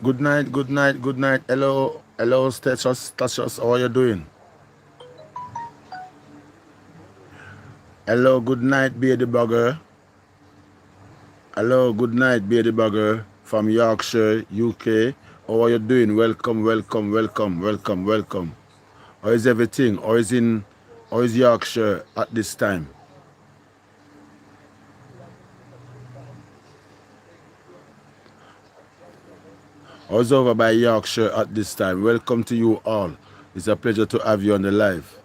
Good night, good night, good night. Hello, hello, Stachus, how are you doing? Hello, good night, Bearded Bugger. Hello, good night, Bearded Bugger from Yorkshire, UK. How are you doing? Welcome, welcome, welcome, welcome, welcome. How is everything? How is Yorkshire at this time? How's over by Yorkshire at this time? Welcome to you all. It's a pleasure to have you on the live.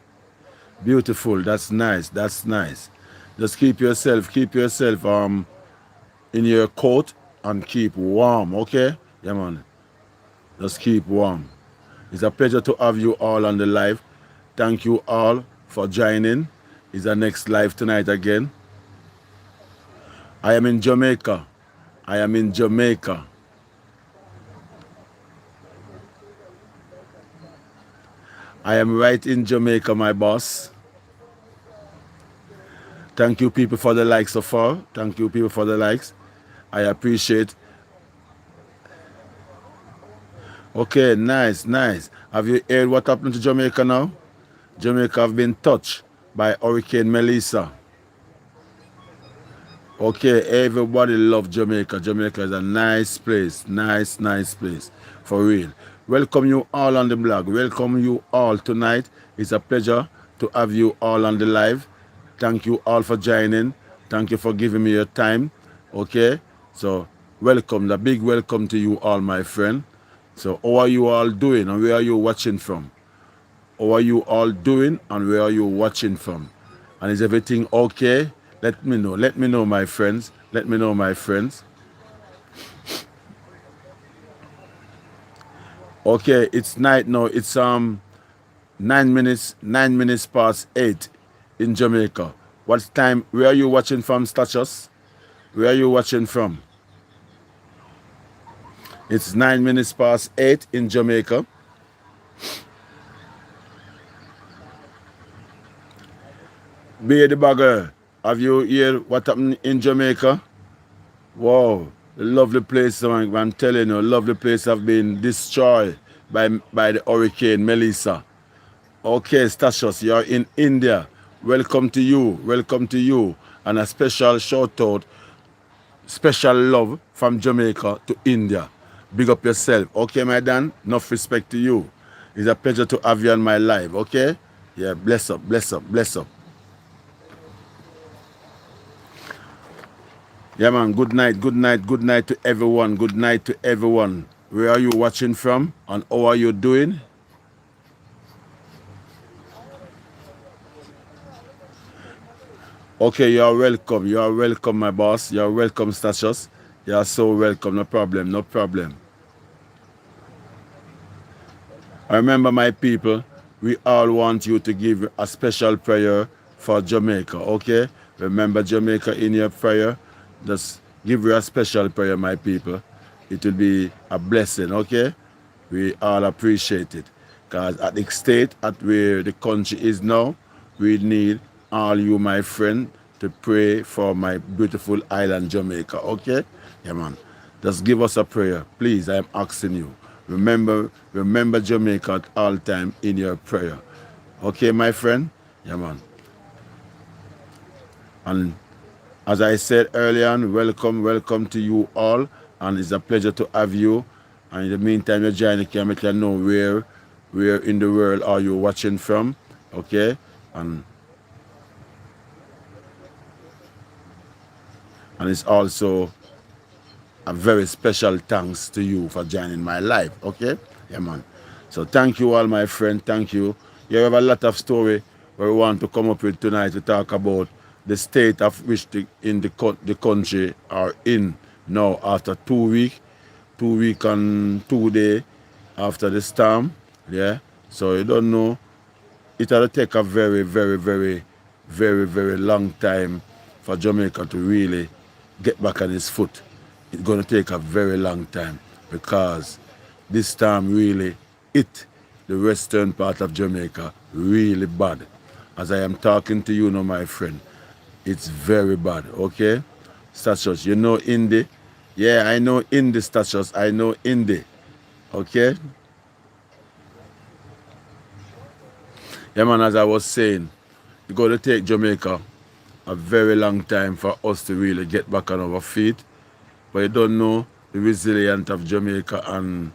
Beautiful, that's nice, that's nice. Just keep yourself in your coat and keep warm, okay? Yeah, man. Just keep warm. It's a pleasure to have you all on the live. Thank you all for joining. It's the next live tonight again. I am in Jamaica. I am in Jamaica. I am right in Jamaica, my boss. Thank you people for the likes so far. Thank you people for the likes. I appreciate. Okay, nice, nice. Have you heard what happened to Jamaica now? Jamaica have been touched by Hurricane Melissa. Okay, everybody love Jamaica. Jamaica is a nice place. Nice, nice place. For real. Welcome you all on the blog. Welcome you all tonight. It's a pleasure to have you all on the live. Thank you all for joining. Thank you for giving me your time. Okay? So, welcome. The big welcome to you all, my friend. So, how are you all doing and where are you watching from? How are you all doing and where are you watching from? And is everything okay? Let me know. Let me know, my friends. Let me know, my friends. Okay, it's night now. It's 9 minutes past 8 in Jamaica. What time? Where are you watching from, Stachus? Where are you watching from? It's 9 minutes past 8 in Jamaica. Be the bagger. Have you heard what happened in Jamaica? Wow, the lovely place, I'm telling you, lovely place have been destroyed by the Hurricane Melissa. Okay, Stachus, you're in India. Welcome to you, and a special shout out, special love from Jamaica to India. Big up yourself, okay, my Dan? Enough respect to you. It's a pleasure to have you on my live, okay? Yeah, bless up, bless up, bless up. Yeah, man, good night, good night, good night to everyone, good night to everyone. Where are you watching from and how are you doing? Okay, you're welcome, my boss. You're welcome, Stachus. You're so welcome, no problem, no problem. I remember, my people, we all want you to give a special prayer for Jamaica, okay? Remember Jamaica in your prayer. Just give her a special prayer, my people. It will be a blessing, okay? We all appreciate it. Because at the state at where the country is now, we need all you, my friend, to pray for my beautiful island, Jamaica, okay? Yeah, man. Just give us a prayer. Please, I am asking you. Remember Jamaica at all time in your prayer. Okay, my friend? Yeah, man. And as I said earlier on, welcome to you all. And it's a pleasure to have you. And in the meantime, you join the camera, make you know where in the world are you watching from. Okay? And it's also a very special thanks to you for joining my live. Okay? Yeah, man. So thank you all, my friend. Thank you. You have a lot of story where we want to come up with tonight to talk about the state of which the country are in now after 2 weeks, 2 week and 2 day after the storm. Yeah. So you don't know. It'll take a very, very, very, very, very long time for Jamaica to really get back on its foot. It's going to take a very long time because this storm really hit the western part of Jamaica really bad. As I am talking to you now, my friend, it's very bad, okay? Stachus, you know Hindi? Yeah, I know Hindi, Stachus. I know Hindi. Okay? Yeah, man, as I was saying, it's going to take Jamaica a very long time for us to really get back on our feet. But you don't know the resilience of Jamaica and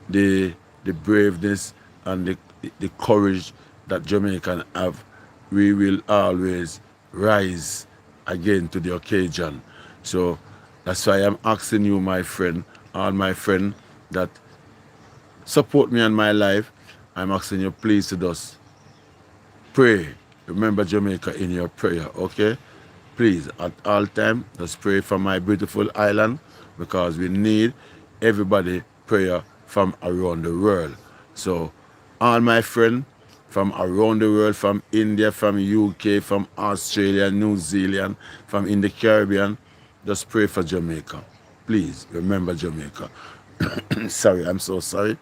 the braveness and the courage that Jamaican have. We will always rise again to the occasion. So that's why I'm asking you, my friend, all my friend that support me in my life, I'm asking you please to just pray. Remember Jamaica in your prayer, okay? Please, at all time, just pray for my beautiful island because we need everybody prayer from around the world. So, all my friends from around the world, from India, from UK, from Australia, New Zealand, from in the Caribbean, just pray for Jamaica. Please, remember Jamaica. Sorry, I'm so sorry.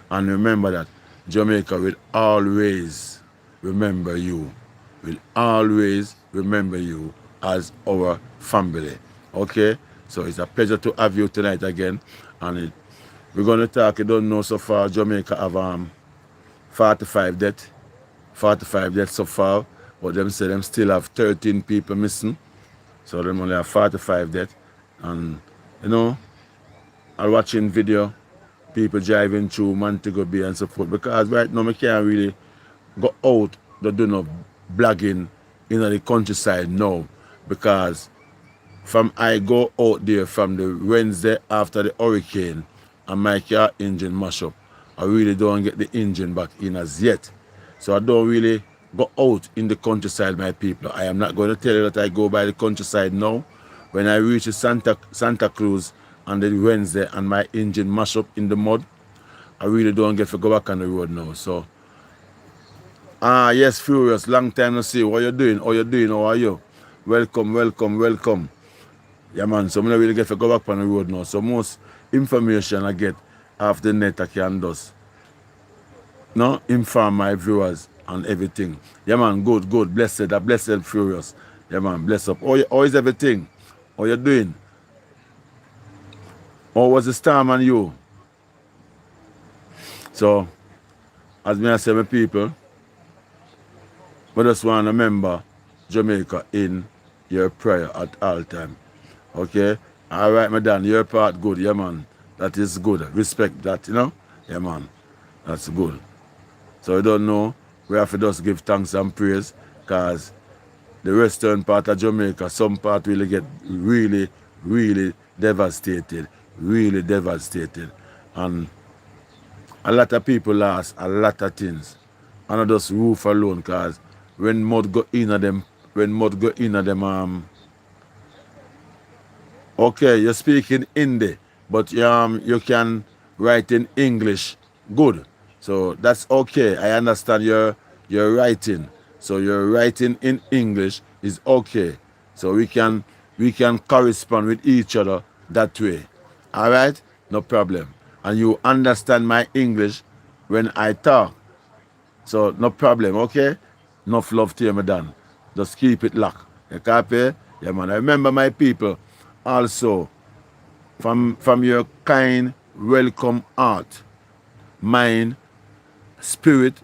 And remember that Jamaica will always remember you. Will always remember you as our family. Okay? So it's a pleasure to have you tonight again. And we're going to talk, you don't know so far, Jamaica have 45 deaths. 45 deaths so far. But them say them still have 13 people missing. So them only have 45 deaths. And, you know, I'm watching video, people driving through Montego Bay and so forth. Because right now, I can't really go out to do no blogging in the countryside now. Because from I go out there from the Wednesday after the hurricane and my car engine mash up, I really don't get the engine back in as yet. So I don't really go out in the countryside, my people. I am not going to tell you that I go by the countryside now. When I reach Santa Cruz on the Wednesday and my engine mash up in the mud, I really don't get to go back on the road now. So, yes, Furious, long time no see. What you doing? How you doing? How are you? Welcome, welcome, welcome. Yeah, man, so I don't really get to go back on the road now. So most information I get off the net I can just inform my viewers and everything. Yeah, man, good, good, blessed, a blessed Furious. Yeah, man, bless up. How is everything? How you doing? How was the storm on you? So, as me I say, my people, we just want to remember Jamaica in your prayer at all time. Okay? All right, madam, your part good. Yeah, man. That is good. Respect that, you know? Yeah, man. That's good. So, we don't know. We have to just give thanks and praise because the western part of Jamaica, some part will get really, really devastated. Really devastated. And a lot of people lost a lot of things. And not just roof alone because when mud go in them, okay, you're speaking Hindi, but you can write in English good. So that's okay. I understand your writing. So your writing in English is okay. So we can correspond with each other that way. All right? No problem. And you understand my English when I talk. So no problem, okay? Enough love to you, madam. Just keep it locked. You copy? Yeah, man. I remember my people also from your kind, welcome heart, mind, spirit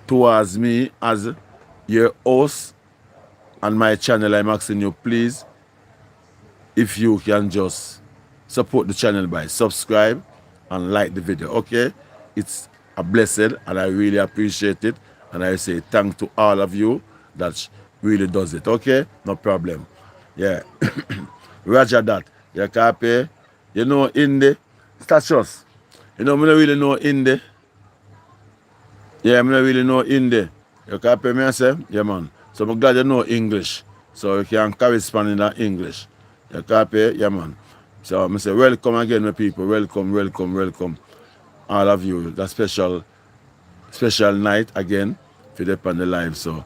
towards me as your host on my channel. I'm asking you, please, if you can just support the channel by subscribe and like the video, okay? It's a blessing and I really appreciate it. And I say thank to all of you that really does it, okay? No problem. Yeah. Roger that. You copy? You know Hindi? Statius. You know, I don't really know Hindi. Yeah, I don't really know Hindi. You copy me, I say? Yeah, man. So I'm glad you know English. So you can correspond in that English. You copy? Yeah, man. So I say, welcome again, my people. Welcome, welcome, welcome. All of you. That special night again for the on the live. So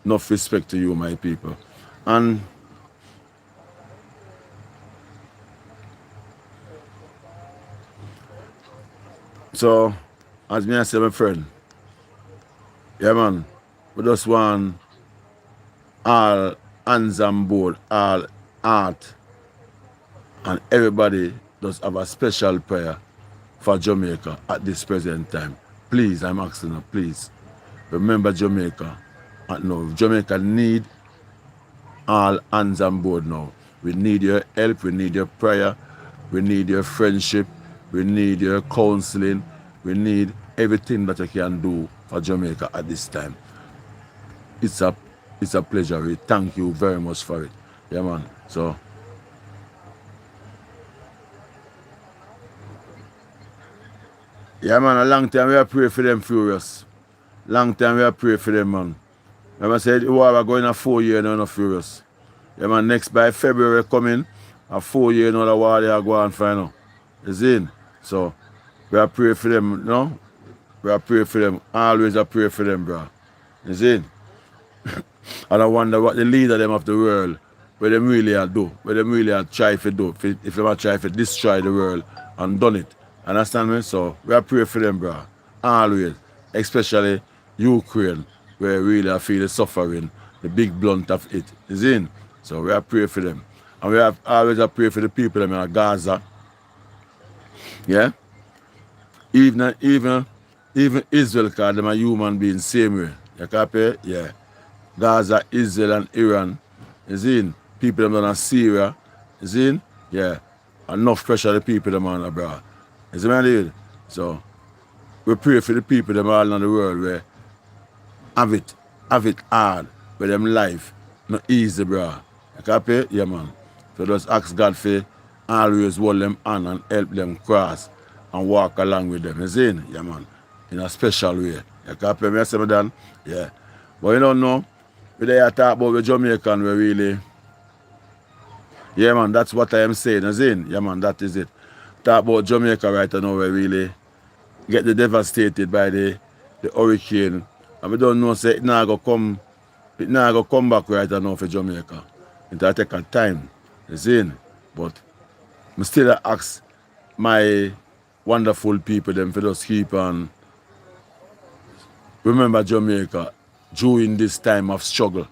enough respect to you, my people. And so, as me I say, my friend, yeah, man, we just want all hands on board, all art, and everybody does have a special prayer for Jamaica at this present time. Please, I'm asking you, please, remember Jamaica. No, Jamaica need all hands on board now. We need your help, we need your prayer, we need your friendship, we need your counseling, we need everything that you can do for Jamaica at this time. It's a pleasure. We thank you very much for it. Yeah, man. So, yeah, man, a long time we have prayed for them, Furious. Long time we have prayed for them, man. Remember I said, we are going a 4 year now, no Furious. Yeah, man, next by February coming, a 4 year now, the war they are going final. You see? So, we are praying for them, you know? We are praying for them. Always a pray for them, bro. You see? And I wonder what the leader them of the world, what them really are do, what them really are try to do, if they are try to destroy the world and done it. Understand me? So we are praying for them, bro. Always. Especially Ukraine, where really I feel the suffering, the big blunt of it. You see? So we are praying for them. And we have always a pray for the people them in Gaza. Yeah? Even Israel, because them are human beings same way. You copy? Yeah. Gaza, Israel and Iran. You see? People them in Syria. You see? Yeah. Enough pressure the people them on abroad. You see what I mean? So we pray for the people them all in the world where have it hard, where them life not easy, bro. You copy? Yeah, man. So just ask God for always hold them on and help them cross and walk along with them. You see? Yeah, man. In a special way. You copy me? I say, Dan? Yeah. But you don't know, we there talk about the Jamaican, we really, yeah, man, that's what I am saying. You see? Yeah, man, that is it. Talk about Jamaica right now, we really get devastated by the hurricane. And we don't know, say, it not going to come back right now for Jamaica. It will take a time. You see? But I still ask my wonderful people them for just keep on remember Jamaica during this time of struggle.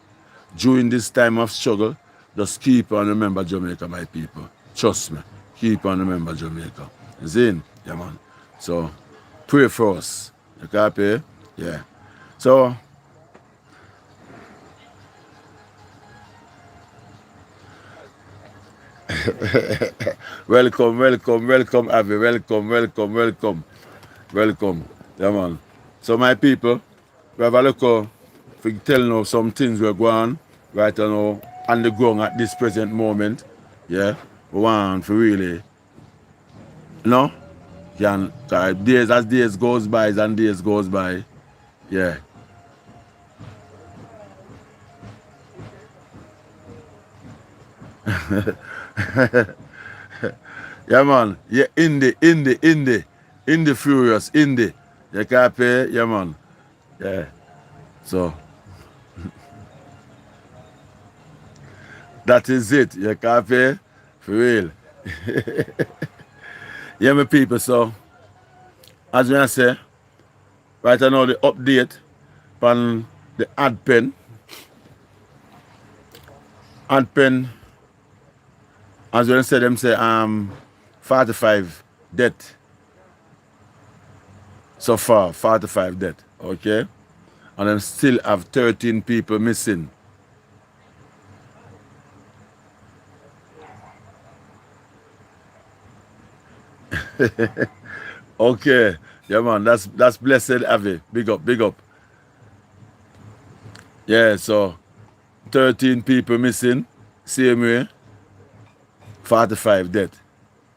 During this time of struggle, just keep on remember Jamaica, my people. Trust me. Keep on remember Jamaica. You see? Yeah, man. So, pray for us. You copy? Yeah. So, welcome, Abby. Welcome. Yeah, man. So, my people, we have a look for telling us some things we're going right now on the ground at this present moment. Yeah. We want to really, you know, days as days goes by and days goes by. Yeah. Yeah, man. Yeah, indie furious, indie. You can't pay, yeah, man. Yeah. So, that is it. You can't pay, for real. Yeah, my people, so, as I say, right now the update on the ad pen, as when say them say 45 death so far, 45 death, okay? And then still have 13 people missing. Okay, yeah, man, that's blessed, Avi. Big up. Yeah, so 13 people missing, same way, 45 death.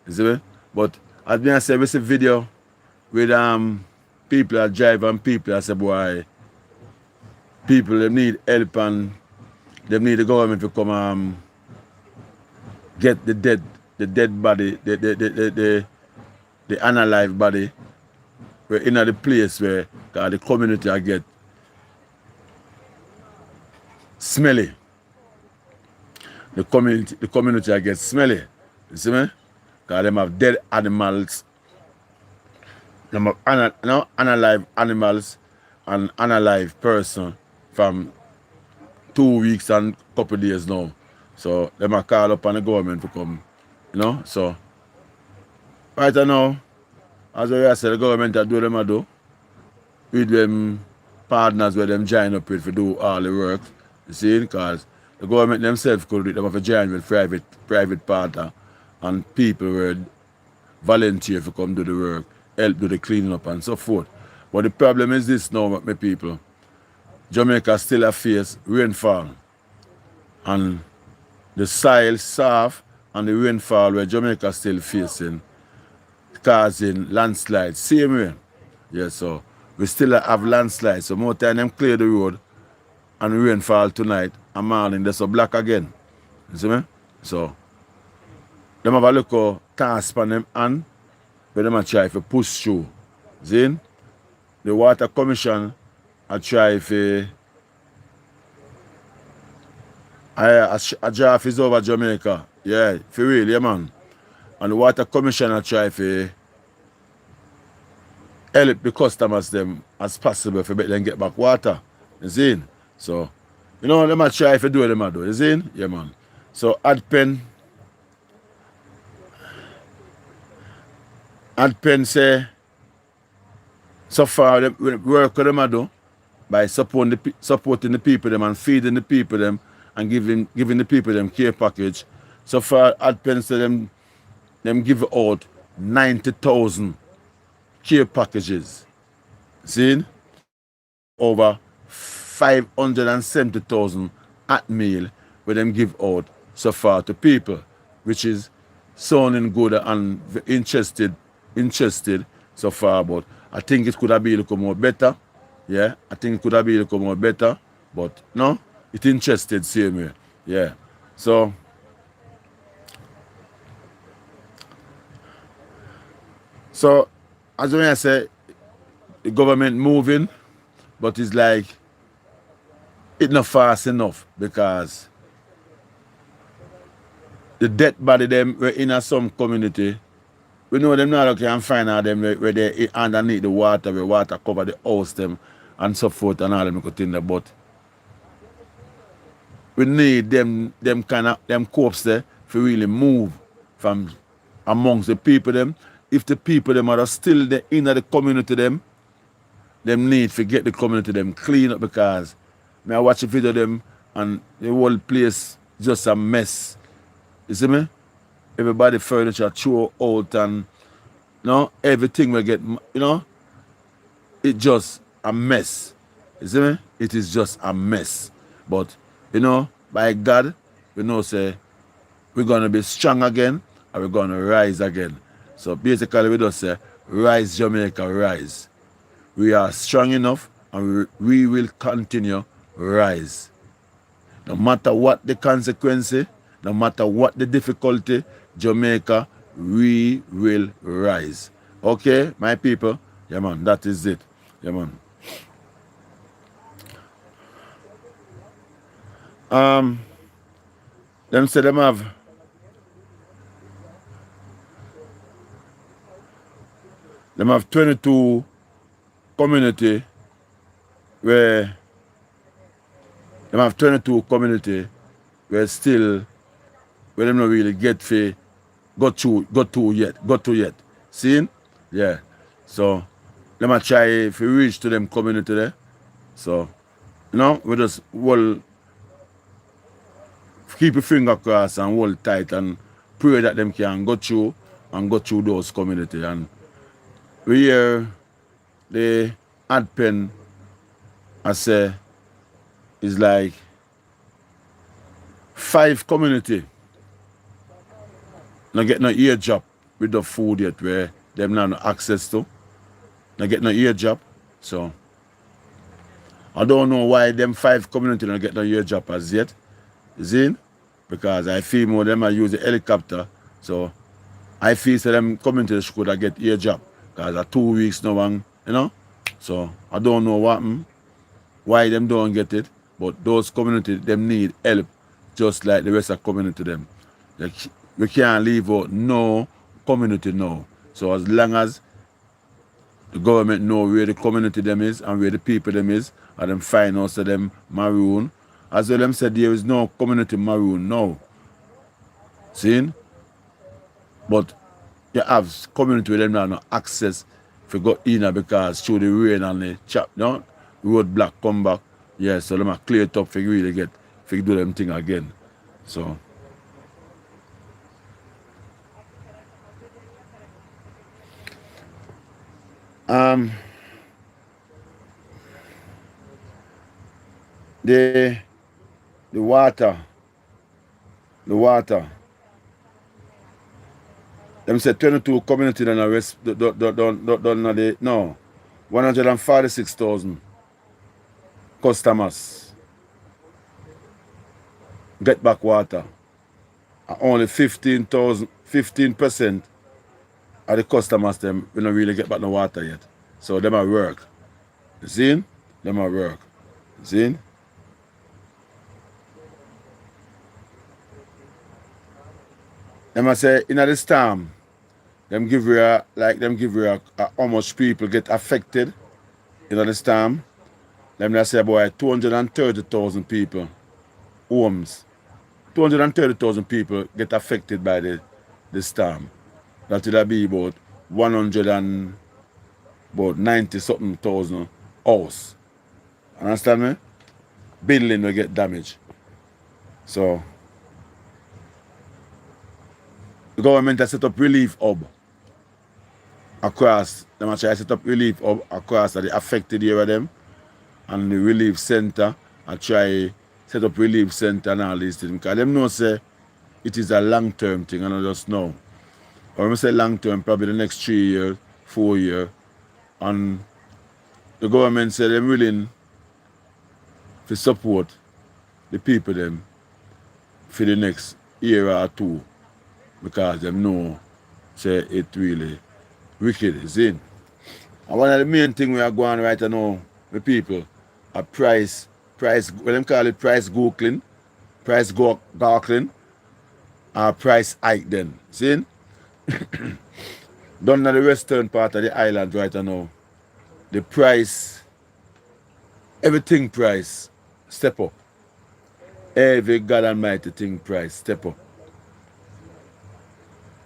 You see me? But as I said, we see video with people that drive and people that say, boy, people they need help and they need the government to come get the dead body, the unalive body. We're in the place where the community I get smelly. The community I get smelly. You see me? Because them have dead animals. Them have unalive animals and unalive person from 2 weeks and couple days now. So them are call up on the government to come. You know? So right now, As I said, the government are do them a do. With them partners where them join up with to do all the work. You see, because the government themselves could do it, them have to join with private partner and people were volunteer to come do the work, help do the cleaning up and so forth. But the problem is this now, my people. Jamaica still face rainfall. And the soil soft and the rainfall where Jamaica still facing causing landslides. Same way. Yeah, so we still have landslides. So more time them clear the road and rainfall tonight and morning there's a black again. You see me? So them have a look at task on them and where them a try to push through. See? The Water Commission I try to a draft is over Jamaica. Yeah, for real, yeah man. And the Water Commission I try to help the customers them as possible for them get back water. You see? So, you know, them a try to do them a do. You see? Yeah man. So Adpen say so far the work them a do by supporting the people them and feeding the people them and giving the people them care package. So far Adpen say them give out 90,000 care packages. See? Over 570,000 at meal where them give out so far to people, which is sounding good and interested so far, but I think it could have been a little more better. Yeah, I think it could have been a little more better, but no, it interested same way. Yeah. So as I say, the government moving, but it's like it's not fast enough because the dead body them were in some community. We know them now can find out them where they underneath the water, where water cover the house them and so forth and all them good thing there. But we need them kind of them corpse there to really move from amongst the people them. If the people them are still there in the community them need to get the community them clean up because I watch a video of them and the whole place just a mess. You see me? Everybody furniture throw out and everything will get, it just a mess. You see me? It is just a mess. But, by God, we know say we're gonna be strong again and we're gonna rise again. So basically we just say, rise Jamaica, rise. We are strong enough and we will continue rise. No matter what the consequence, no matter what the difficulty, Jamaica, we will rise. Okay, my people? Yeah, man, that is it. Yeah, man. Them say them have them have 22 community where them have 22 community where still where them not really get to yet. See? Yeah. So them a try if we reach to them community there. So we just keep your finger crossed and hold tight and pray that them can go through those community. And we hear the Adpen I say is like 5 community not get no ear job with the food yet where them not no access to. Not get no ear job. So I don't know why them 5 community don't get no ear job as yet. You see? Because I feel more them I use the helicopter. So I feel so them community should have get ear job. Because 2 weeks no one, So I don't know why them don't get it. But those community them need help just like the rest of community them. Like, we can't leave out no community now. So as long as the government know where the community them is and where the people them is, and them find out so them maroon. As well them said there is no community maroon now. See? But you have community with them now no access if you go in because through the rain and the chap, no, road block come back. Yeah, so them a clear it up for you really get if you do them thing again. So um the the water, the water. Them say 22 community done arrest done the no 146,000 customers get back water. And only 15% of the customers them we don't really get back no water yet. So them at work. You see? Them at work. You see? Them I say in the storm, them give you a, like them give you a how much people get affected in the storm. Them I say about 230,000 people, homes. 230,000 people get affected by the storm. That will be about 90 something thousand house. Understand me? Building will get damaged. So the government has set up relief hub across. Them try to set up relief hub across the affected area them and the relief center and try set up relief center and all these things. Because them know say it is a long-term thing and I just know. Or when I say long-term, probably the next 3 years, 4 years. And the government said they're willing to support the people them for the next year or two. Because them know say it really wicked, you see. And one of the main things we are going right now with people are price, what them call it price googling, gargling, or price hike then. See? Down in the western part of the island right now, the price, everything price step up. Every God Almighty thing price step up.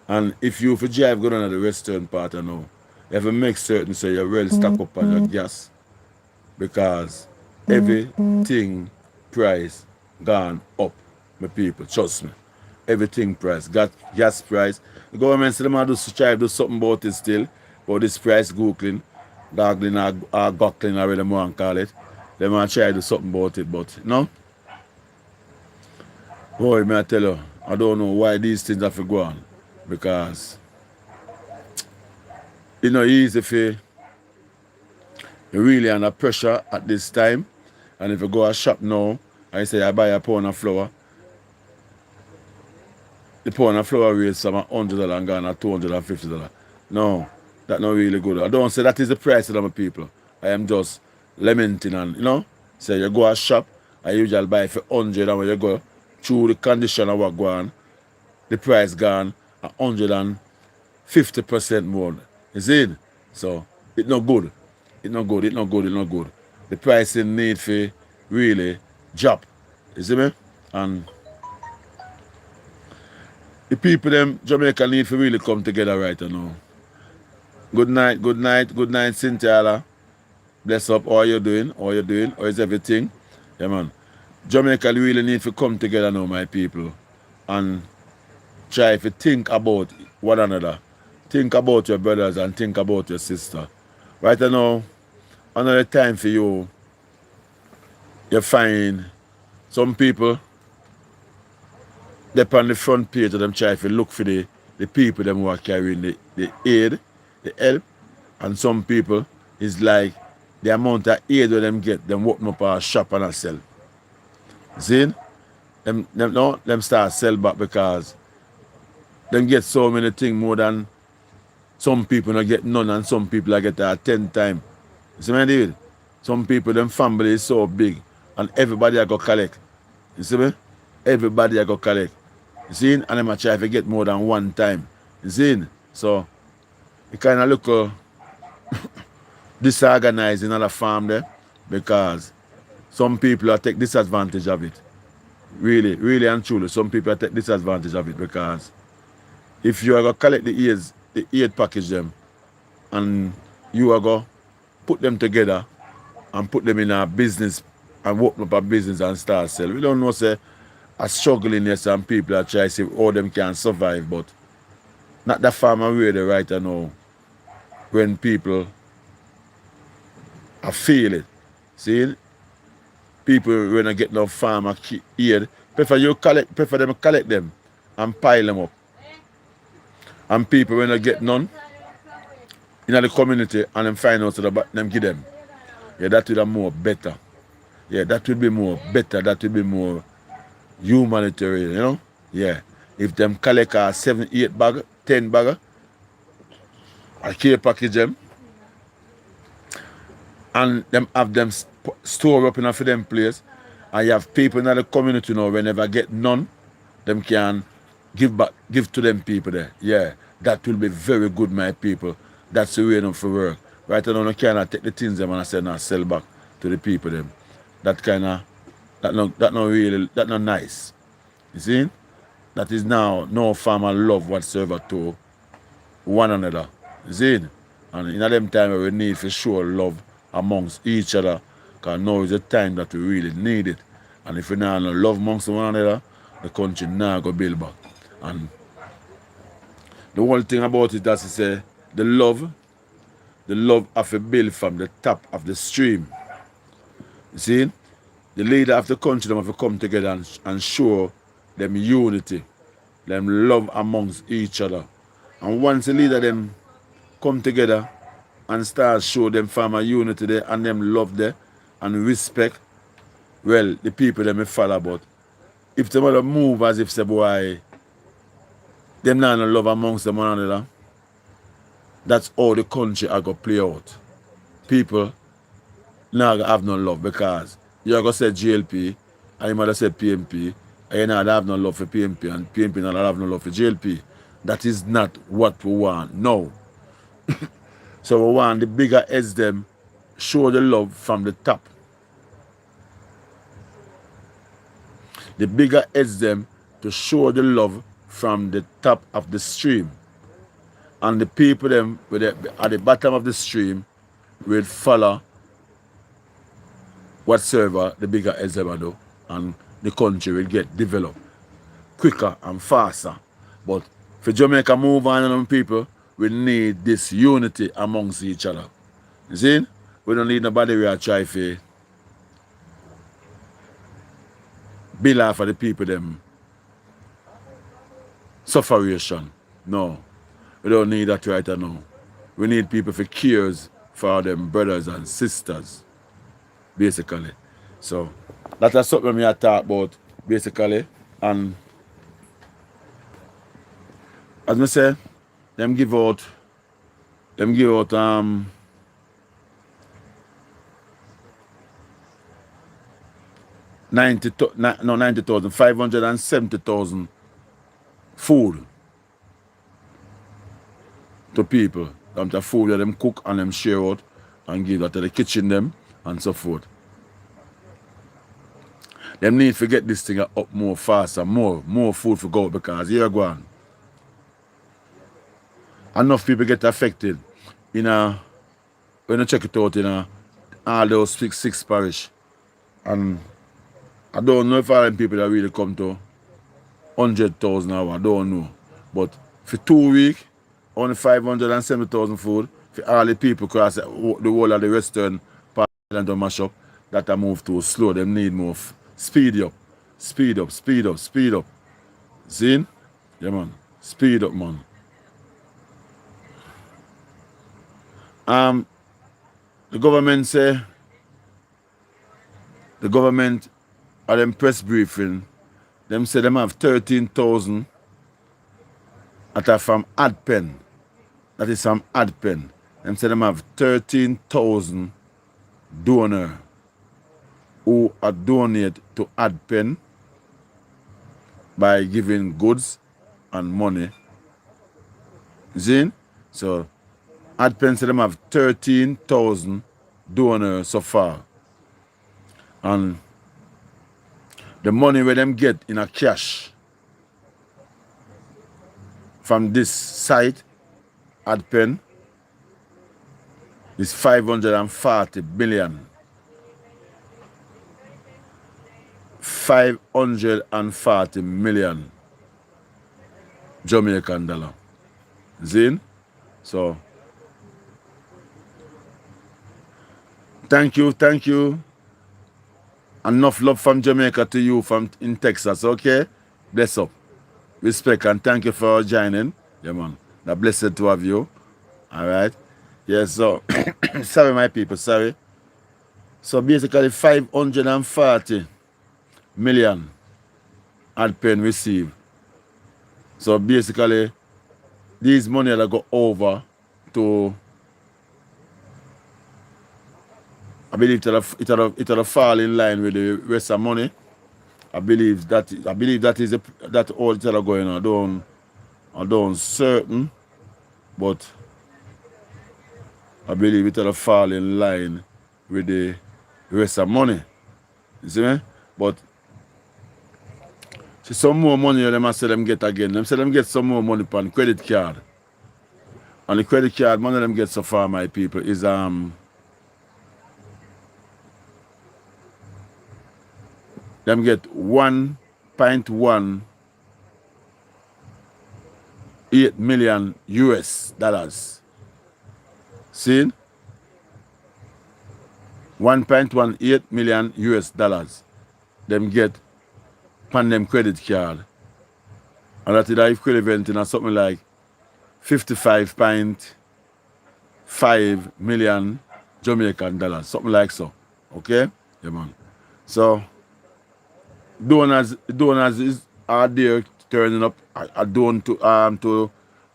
And if you for drive go down to the western part I know, you have to make certain so you're well stock up on your gas. Because everything price gone up, my people, trust me. Everything price, gas price. The government said them to try to do something about it still, but this price googling, gargling or gockling or whatever them want to call it. They might try to do something about it, but no. Boy, may I tell you, I don't know why these things have to go on. Because it's not easy for you really under pressure at this time. And if you go to a shop now and you say I buy a pound of flour, the pound of flour rates from $100 and gone at $250. No, that's not really good. I don't say that is the price of my people. I am just lamenting and, you know, say you go to a shop, I usually buy for 100 and when you go through the condition of what go on, the price gone at 150% more. You see it? So it's not good. It's not good. The pricing need for really drop. You see me? And the people them Jamaica need to really come together right now. Good night, Cynthia. Bless up. How you doing? How is everything? Yeah man. Jamaica really need to come together now, my people. And try to think about one another. Think about your brothers and think about your sister. Right now, another time for you, you find some people, they're on the front page of them try to look for the people them who are carrying the aid, the help. And some people, it's like the amount of aid that them get, them open up a shop and a sell. See? Them start sell back because them get so many things more than some people not get none and some people are get 10 times. You see what I did? Some people, them family is so big and everybody I go collect. You see me? Everybody I go collect. You see? And them I try to get more than one time. You see? So it kind of look disorganized in other farm there because some people are take disadvantage of it. Really and truly, some people are take disadvantage of it because if you are going to collect the the 8 package them, and you are going to put them together and put them in a business and open up a business and start sell. We don't know, say, a struggling here, some people are trying to see how them can survive, but not the farmer way the right now when people are feel it. See? People when I get no farmer aid, prefer them collect them and pile them up. And people when I get none in the community and them find out so them give them. Yeah, that would be more better. Yeah, that would be more better. That would be more humanitarian, you know? Yeah. If them collect a 7, 8 bag, 10 bag, I care package them and them have them store up in a for them place. And you have people in the community now whenever get none, them can give to them people there. Yeah. That will be very good, my people. That's the way them for work. Right now, you cannot take the things them and I say now sell back to the people them. That kind of that not nice. You see? That is now no farmer love whatsoever to one another. You see? And in them time we need for sure love amongst each other. Because now is the time that we really need it. And if we now love amongst one another, the country now go build back. And the one thing about it that is say the love have to build from the top of the stream. You see? The leader of the country them have to come together and show them unity, them love amongst each other. And once the leader them come together and start show them farmer unity there and them love there and respect, well, the people them may follow. But if they want to move as if say boy, them not love amongst them one another, that's how the country are going to play out. People now have no love because you're going to say GLP and you might have said PMP and you not have no love for PMP and PMP not have no love for GLP. That is not what we want. No. So we want the bigger heads them show the love from the top. The bigger heads them to show the love from the top of the stream. And the people them at the bottom of the stream will follow whatsoever the bigger heads them do, and the country will get developed quicker and faster. But for Jamaica move on and people, we need this unity amongst each other. You see? We don't need nobody we are trying to build out for the people them sufferation. No. We don't need that right now. We need people for cures for them brothers and sisters. Basically. So that's something we are talk about basically. And as I say, them give out 570,000 food to people. The food that them cook and them share out and give that to the kitchen them and so forth. Them need to get this thing up more faster, more food for go out because here go on. Enough people get affected when you check it out in all those six parish. And I don't know if all them people that really come to 100,000 hours, I don't know. But for 2 weeks, only 570,000 food for all the people across the whole of the western part of the mash up, that I move too slow. Them need more speed up. See? Yeah, man. Speed up, man. The government at them press briefing, them say them have 13,000 that are from AdPen. That is from AdPen. Them say them have 13,000 donors who are donate to AdPen by giving goods and money. See? So AdPen say them have 13,000 donors so far. And the money where them get in a cash from this site ad pen is 540 billion. 540 million Jamaican dollar. Zin? So, thank you. Enough love from Jamaica to you from in Texas, okay? Bless up. Respect and thank you for joining. Yeah, man. That blessed to have you. All right? Yes, so, sorry, my people, sorry. So, basically, 540 million had pen received. So, basically, these money that go over to, I believe it'll fall in line with the rest of money. I believe that is that all that going on. I don't certain, but I believe it'll fall in line with the rest of money. You see me? But see some more money them I say them get again. Them say them get some more money on credit card. And the credit card money them get so far, my people, is them get 1.18 million US dollars. See? 1.18 million US dollars. Them get on them credit card. And that is equivalent in something like 55.5 million Jamaican dollars. Something like so. Okay? Yeah, man. So donors are there turning up. I don't to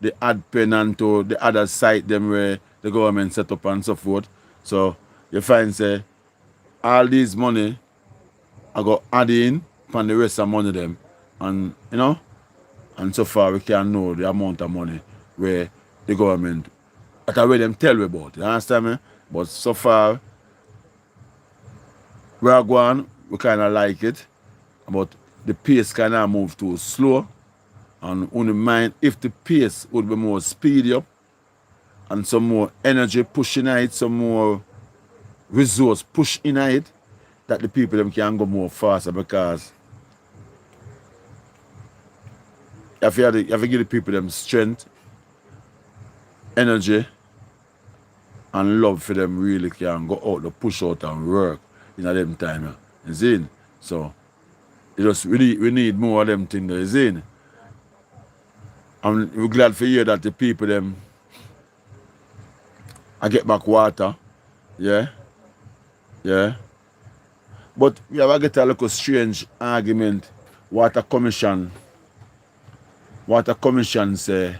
the ad pen and to the other site them where the government set up and so forth. So you find say all these money I go add in from the rest of money them, and you know, and so far we can know the amount of money where the government that way them tell we about. You understand me? But so far we are going, we kinda like it. But the pace kinda move too slow. And only mind if the pace would be more speedy up and some more energy pushing it, some more resource push in it, that the people them can go more faster, because you have to give the people them strength, energy, and love for them really can go out, to push out and work in a them time. You see? So we need more of them things, you see? And we're glad for hear that the people them I get back water. Yeah. Yeah. But we have get a little strange argument. Water Commission say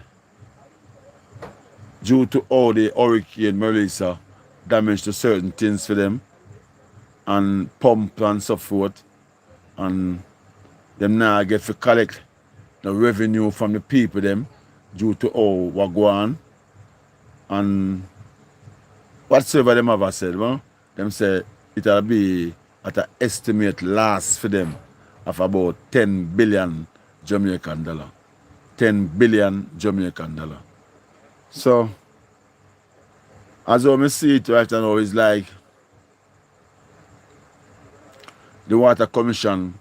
due to all the Hurricane Melissa damage to certain things for them and pump and so forth, and them now get to collect the revenue from the people them due to all what go on. And whatsoever them ever said, well, them say it'll be at an estimate loss for them of about 10 billion Jamaican dollar. 10 billion Jamaican dollar. So, as I see it right now, it's like the Water Commission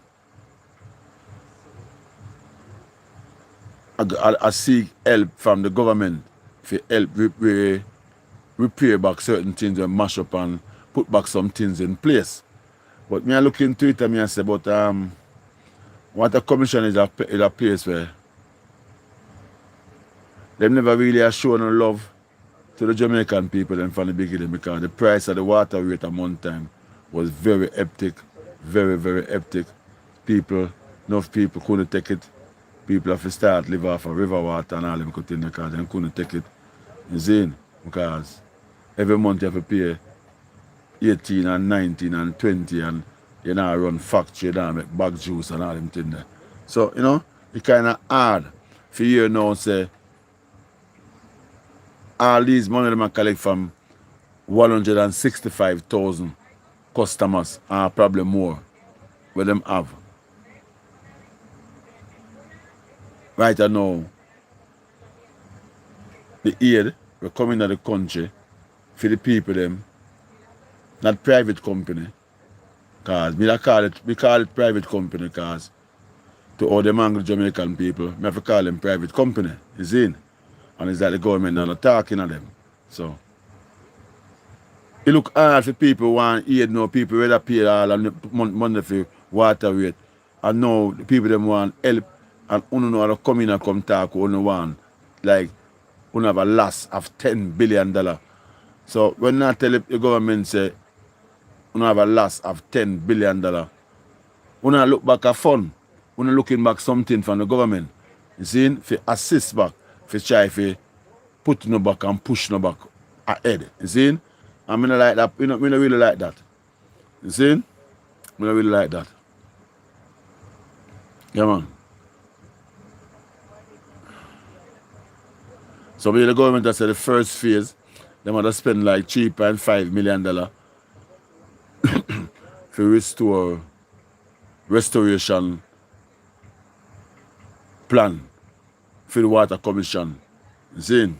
I seek help from the government to help repair back certain things and mash up and put back some things in place. But me I look into it and me I say, but Water Commission is a place where they never really have shown no love to the Jamaican people then from the beginning, because the price of the water rate at one time was very hectic, very, very hectic. Enough people couldn't take it. People have to start live off of river water and all them could think because they couldn't take it. You see? Because every month you have to pay 18 and 19 and 20 and you know run factory and make bag juice and all them things there. So, you know, it's kinda hard for you now say all these money them I collect from 165,000 customers are probably more where them have. Right now, the aid we come into the country for the people them, not private company. Cause we call it private company cause to all them angry Jamaican people, we have to call them private company. You see? And it's like the government not talking to them. So it look hard for people want aid now, people rather pay all and money for water rate. And now the people them want help and you know how to come in and come talk only one. Like you have a loss of $10 billion. So when I tell the government say you have a loss of $10 billion, when I look back at fun, when I looking back something from the government, you see, for assist back, for try for put no back and push no back ahead. You see? I mean like that, I don't really like that. You see? I don't really like that. Yeah man. So the government has said the first phase, they might have spend like $3.5 million for restoration plan for the water commission. You see?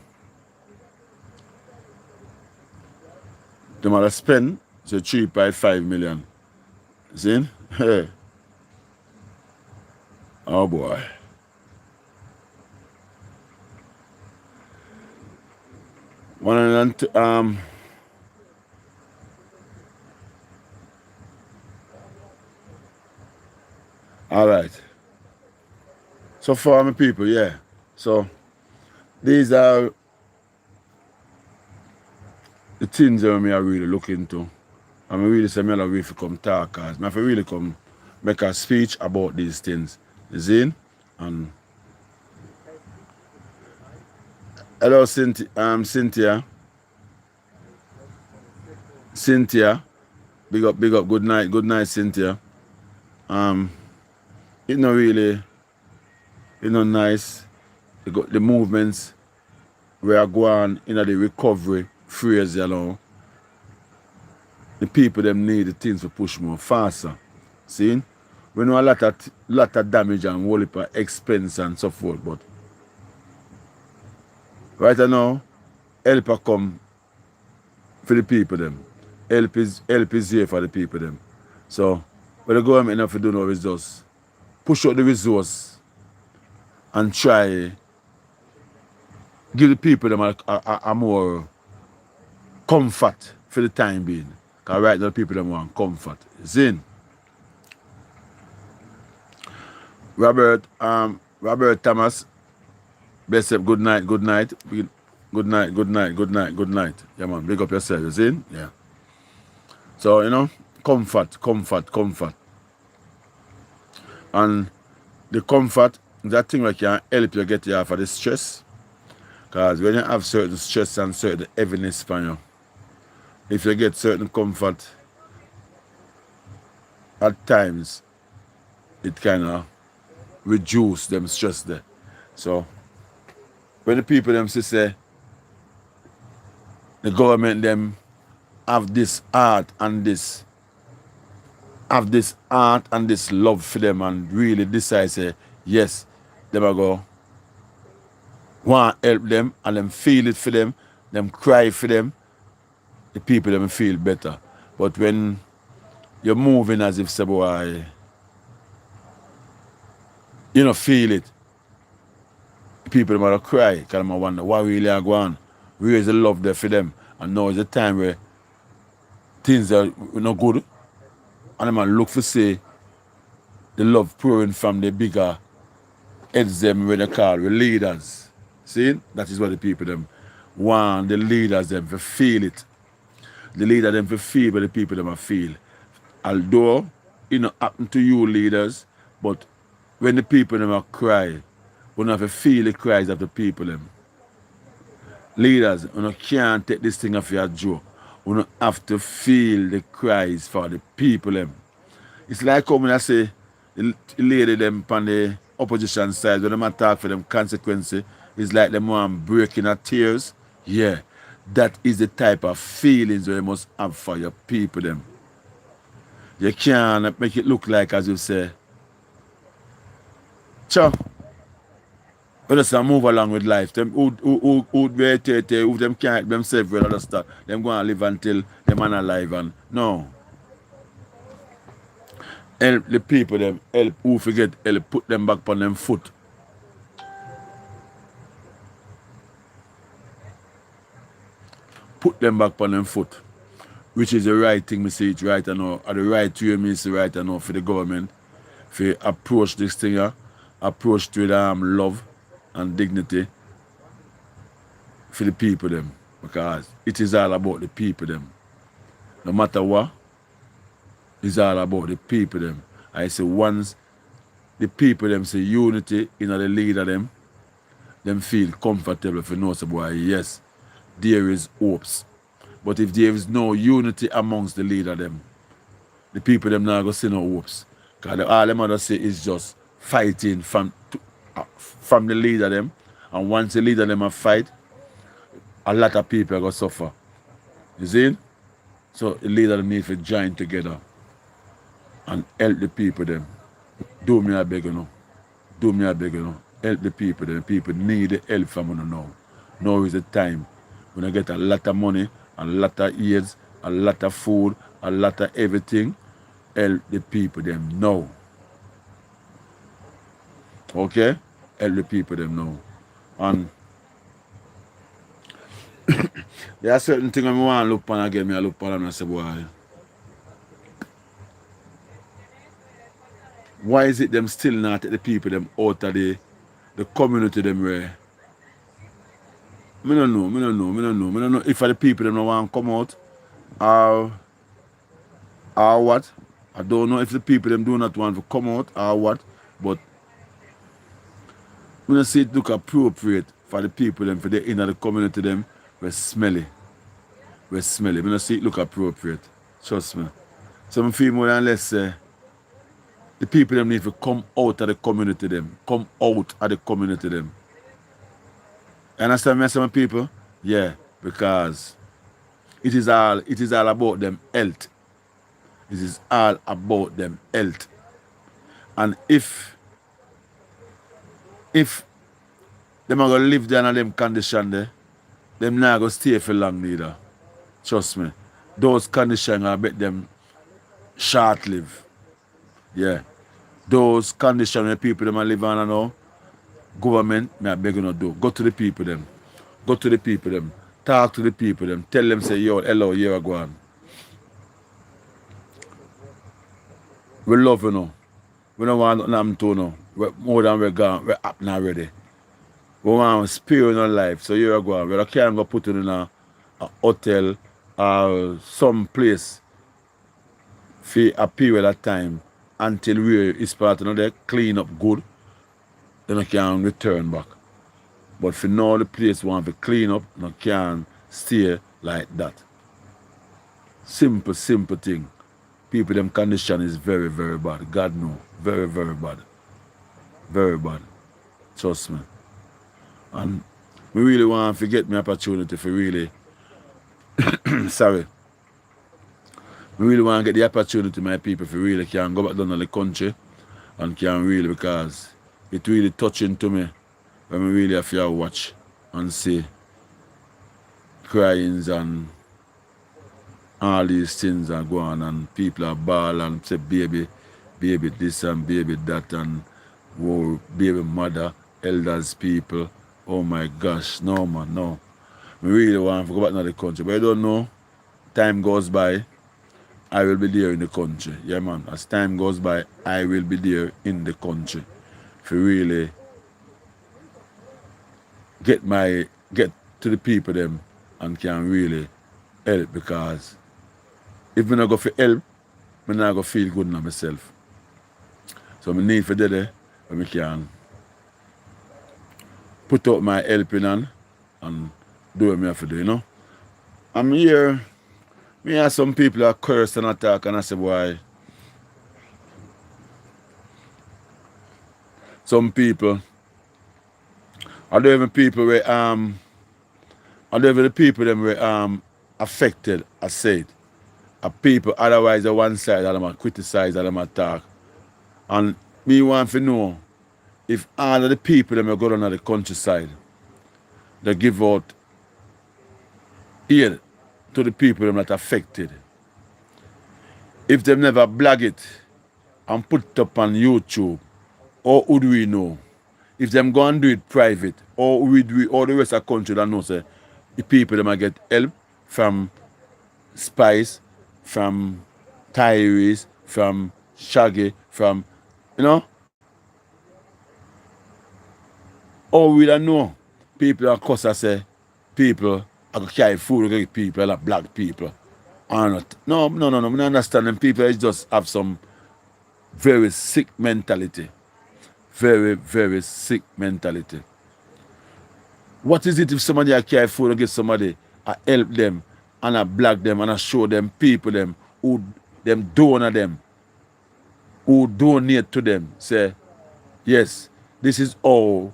They might have spent so 3.5 million. You see? Hey. Oh boy. All right. So for my people, yeah. So these are the things that I really look into. And I really say I really come talk because I really come make a speech about these things. You see? And hello Cynthia. Cynthia. Big up, good night, Cynthia. It's not really, it's not nice. The movements we are going in the recovery phase, you know. The people them need the things to push more faster. See? We know a lot of damage and whole heap of expense and so forth, but right now, help a come for the people them. Help is here for the people them. So what the government have to do now is just push out the resource and try give the people them a more comfort for the time being. Because right now people them want comfort. See? Robert Thomas, best up, good night. Good night. Yeah man, big up yourself, you see? Yeah. So, you know, comfort. And the comfort, that thing that can help you get you off of the stress. Because when you have certain stress and certain heaviness from you, if you get certain comfort, at times, it kind of reduce them stress there. So, when the people them say, the government them have this art and this love for them and really decide say, yes, them are go want to help them and them feel it for them cry for them, the people them feel better. But when you're moving as if say, boy, you don't feel it, people them are cry because them wonder what really are going on. Where is the love there for them? And now is the time where things are not good and them look for say the love pouring from the bigger heads them when they call the leaders. See? That is what the people them want the leaders them to feel it. The leader them to feel what the people them feel. Although it not happen to you leaders, but when the people them are cry, we have to feel the cries of the people them. Leaders, you can't take this thing off your jaw. You have to feel the cries for the people them. It's like when I say the lady them on the opposition side, when them talk for them consequences, it's like them want breaking her tears. Yeah, that is the type of feelings you must have for your people them. You can't make it look like as you say, Cha, We just move along with life. Them who meditate, who them can't help themselves with other stuff. Them go and live until them man alive and no. Help the people them, help who forget, help put them back on them foot. Put them back on them foot. Which is the right thing, me say it right now. Or the right way me say right now for the government. For approach this thing here. Approach to with love and dignity for the people them. Because it is all about the people them. No matter what, it's all about the people them. I say once the people them say unity in the leader them feel comfortable for know say boy, yes, there is hopes. But if there is no unity amongst the leader them, the people them not gonna see no hopes. Because all them other say is just fighting from the leader them. And once the leader them a fight, a lot of people are gonna suffer. You see? So the leader them need to join together and help the people them. Do me a beg you know. Do me a beg you know. Help the people them. The people need the help from you now. Now is the time. When I get a lot of money, a lot of aids, a lot of food, a lot of everything, help the people them now. Okay? Help the people them now. And there are certain things I want to look on again, I look on and I say, boy, why is it them still not take the people them out of the community them where? I don't know if the people them don't want to come out or what. I don't know if the people them do not want to come out or what, but I don't see it look appropriate for the people them, for the inner the community them, we're smelly. I don't see it look appropriate. Trust me. So I feel more than less the people them need to come out of the community them. Come out of the community them. You understand me, some people? Yeah, because it is all about them health. It is all about them health. And if them are gonna live there in them condition there, them not gonna stay for long neither. Trust me. Those conditions I bet them short live. Yeah. Those conditions where people them are living on now, government, I beg you not do. Go to the people them. Go to the people them. Talk to the people them. Tell them say, yo, hello, here I go on. We love you know. We don't want nothing to know. More than we're gone. We're up now already. We want to spare in our life. So here I go on. We can't go put it in a hotel or some place for a period of time until we is part of they clean up good. Then I can return back. But for now the place want to clean up, I can't stay like that. Simple thing. People them condition is very, very bad. God know. Very, very bad. Very bad. Trust me. And we really want to get my opportunity for really sorry. We really want to get the opportunity my people for really can go back down to the country and can really because it really touching to me when we really have to watch and see cryings and all these things are going on and people are ball and say baby this and baby that and whoa, baby mother, elders people. Oh my gosh, no man, no. We really want to go back to the country. But I don't know. Time goes by, I will be there in the country. Yeah man. As time goes by, I will be there in the country. To really get to the people them and can really help because if I not go for help, I not go feel good in myself. So I need for there when I can put out my helping and do what I have to do, you know. I'm here. Me have some people that curse and attack and I say, boy, some people, I don't even people where I don't even the people them were affected, I said. People otherwise the one side that them criticize that them attack. And me want to know if all of the people them go down to the countryside, they give out aid to the people them that affected. If them never blag it and put it up on YouTube, or who do we know? If them go and do it private, or we do all the rest of the country that knows say the people them get help from Spice, from Tyrese, from Shaggy, from you know. Or we don't know. People are cuss and say people are going to carry food against people like black people. Or not. No. I don't understand them. People just have some very sick mentality. Very, very sick mentality. What is it if somebody carry food against somebody, I help them and I black them and I show them people them who them donor them, who donate to them, say, yes, this is all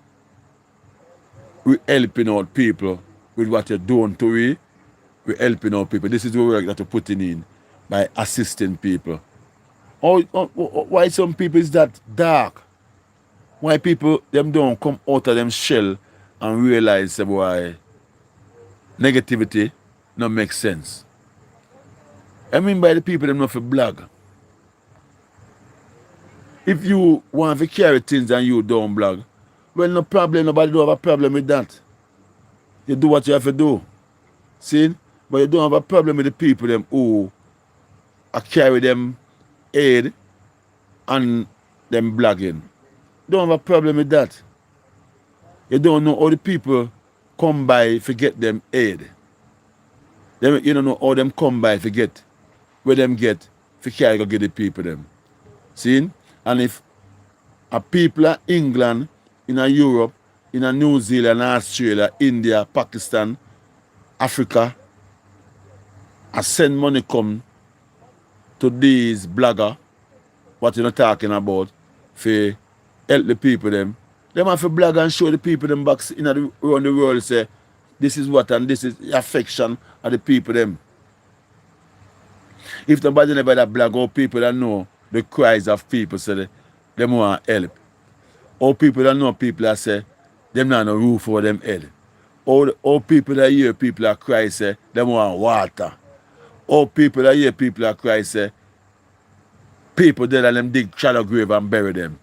we helping out people with what you're doing to we. We're helping out people. This is the work that we're putting in by assisting people. Why some people is that dark? Why people them don't come out of them shell and realize why negativity not make sense? I mean by the people them not for blog. If you want to carry things and you don't blog, well, no problem. Nobody don't have a problem with that. You do what you have to do. See? But you don't have a problem with the people them who carry them aid and them blogging. Don't have a problem with that. You don't know how the people come by to get them aid. You don't know how them come by to get where them get to carry go get the people them. See? And if a people in England, in Europe, in New Zealand, Australia, India, Pakistan, Africa, I send money come to these bloggers, what you're not talking about, for help the people them. Them have to blog and show the people them back around the world, say, this is what and this is the affection of the people them. If nobody never that blog, all people that know the cries of people say they want help. All people that know people that say them not no roof over them head. All people that hear people that cry say them want water. All people that hear people that cry say people dead and them dig shallow grave and bury them.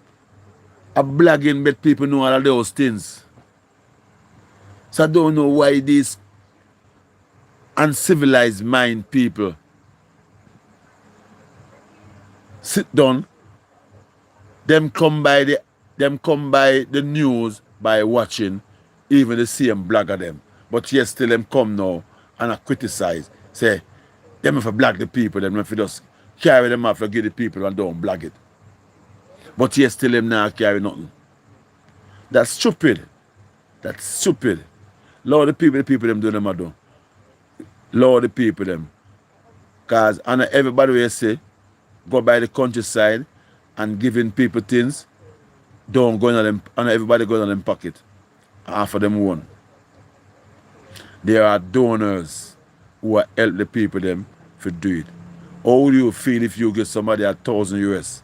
A blogging let people know all of those things. So I don't know why these uncivilized mind people sit down, them come by the news by watching even the same blogger them. But yes, still them come now and I criticize. Say, them if I blog the people, them if I just carry them off and give the people and don't blog it. But yes, still them now carry nothing. That's stupid. That's stupid. Lord the people them do them I do. Lord the people them. Cause and everybody will say, go by the countryside and giving people things, don't go in them and everybody go in them pocket. Half of them one. There are donors who are help the people them to do it. How would you feel if you give somebody $1,000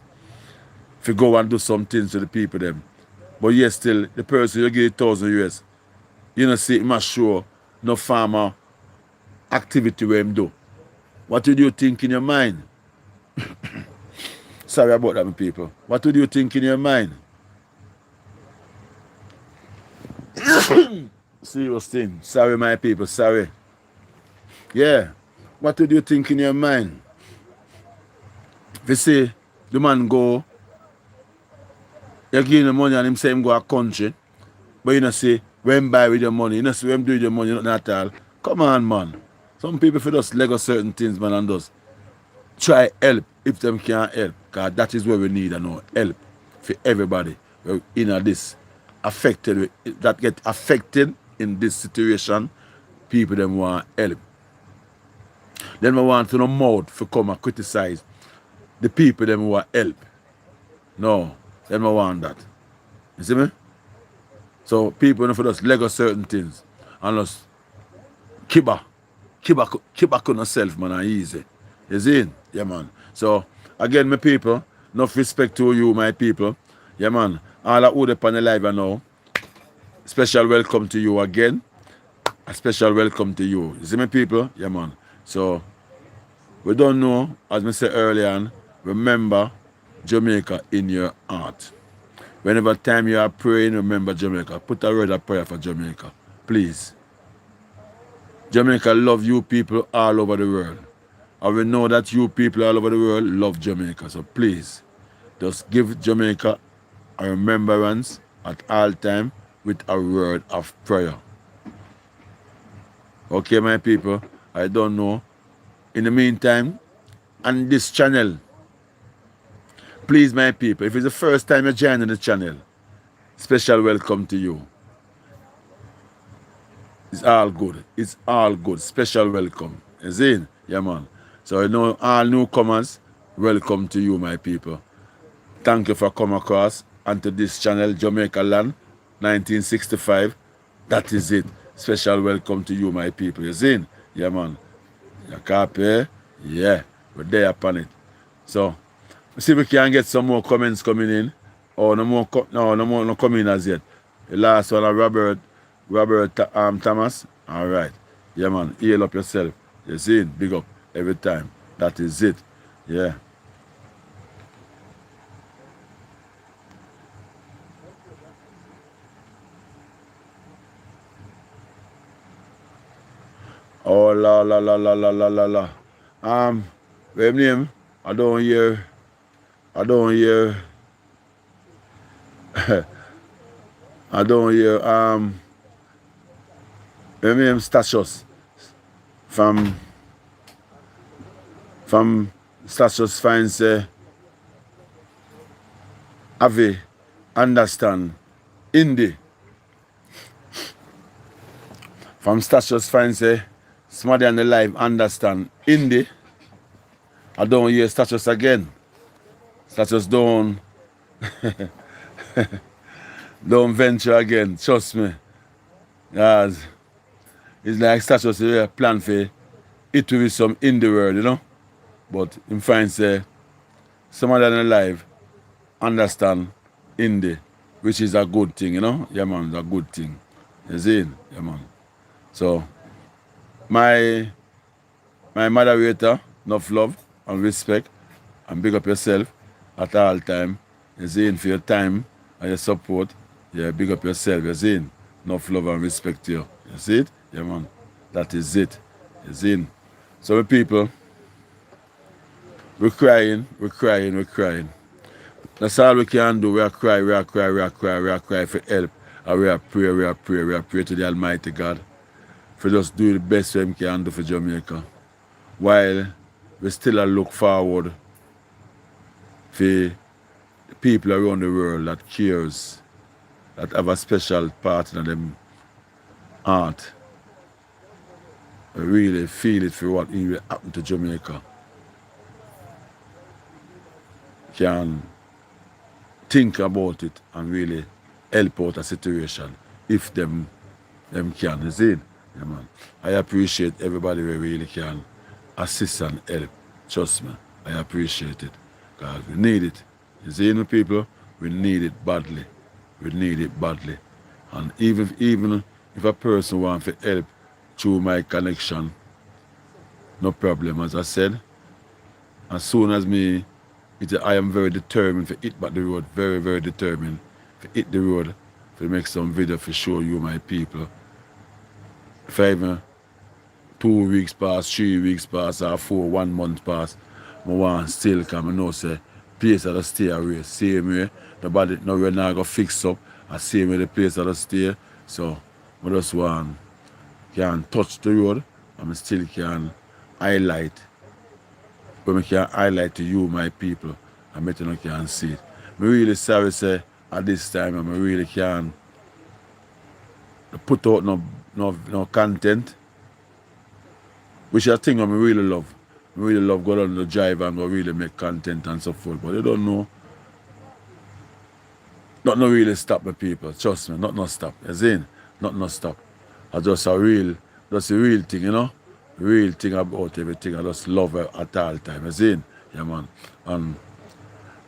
to go and do some things to the people them? But yes, still the person you give $1,000, you know see him sure no farmer activity where him do. What would you think in your mind? Sorry about that, my people. What would you think in your mind? Serious thing. Sorry, my people. Sorry. Yeah. What would you think in your mind? If you say the man go, you give him the money and him say him go a country, but you know say, when buy with your money, you know say when do with your money, not at all. Come on, man. Some people for just Lego certain things, man, and just try help if them can't help. Because that is what we need, help for everybody in this affected, that get affected in this situation. People them want help. Then we want to know mouth for come and criticize the people them want help. No, then we want that. You see me? So people know for just Lego certain things and just keep back on yourself, man, and easy. You see? Yeah, man. So, again, my people, enough respect to you, my people. Yeah, man. All that would upon the live and now. Special welcome to you again. A special welcome to you. You see me, people? Yeah, man. So, we don't know, as I said earlier on, remember Jamaica in your heart. Whenever time you are praying, remember Jamaica. Put a word of prayer for Jamaica. Please. Jamaica love you people all over the world. And we know that you people all over the world love Jamaica. So please, just give Jamaica a remembrance at all time with a word of prayer. Okay, my people? I don't know. In the meantime, on this channel, please, my people, if it's the first time you're joining the channel, special welcome to you. It's all good. It's all good. Special welcome. You see? Yeah, man. So, you know, all newcomers, welcome to you, my people. Thank you for coming across onto this channel, Jamaica Land, 1965. That is it. Special welcome to you, my people. You see? Yeah, man. You copy? Yeah. We're there upon it. So, see if we can get some more comments coming in. Oh, no more coming as yet. The last one, Robert Thomas. All right. Yeah, man. Heal up yourself. You see? Big up every time. That is it. Yeah. Oh, la. What's name? I don't hear. I don't hear. What's name? Statius. From Statius finds Ave understand Indie. From Statius finds somebody on the live understand Indie. I don't hear Statius again. Statius don't venture again. Trust me. Yes. It's like Statius plan for it to be some in the world, you know. But him finds somebody on the live understand Indie, which is a good thing, you know. Yeah, man, it's a good thing. You see? Yeah, man. So, my moderator, enough love and respect, and big up yourself at all time. You see, for your time and your support. Yeah, big up yourself. You see, enough love and respect to you. You see it? Yeah, man. That is it. You see? So, my people, we're crying. That's all we can do. We are cry for help. And we are pray to the Almighty God for just do the best we can do for Jamaica. While we still look forward for the people around the world that cares, that have a special part in them heart. We really feel it for what will happen to Jamaica. Can think about it and really help out a situation if them can. You see? Yeah, man. I appreciate everybody who really can assist and help. Trust me, I appreciate it. Because we need it. You see, me people, we need it badly. We need it badly. And even if a person wants to help through my connection, no problem. As I said, as soon as I am very determined to hit back the road, very determined to hit the road, to make some video to show you my people. If even 2 weeks pass, 3 weeks pass, or 1 month pass, I want still come and know say place that I stay away. Same way, nobody we're not gonna fix up, and same way the place that I stay. So I just want can touch the road and I still can highlight. But I can highlight to you, my people, and make you can see it. I'm really sorry, say, at this time, I really can't put out no content, which I think I really love. I really love going on the drive and go really make content and so forth. But you don't know, not no really stop my people. Trust me, not no stop. You see? Not no stop. I just a real thing, you know. Real thing about everything. I just love it at all time. You see? Yeah, man. And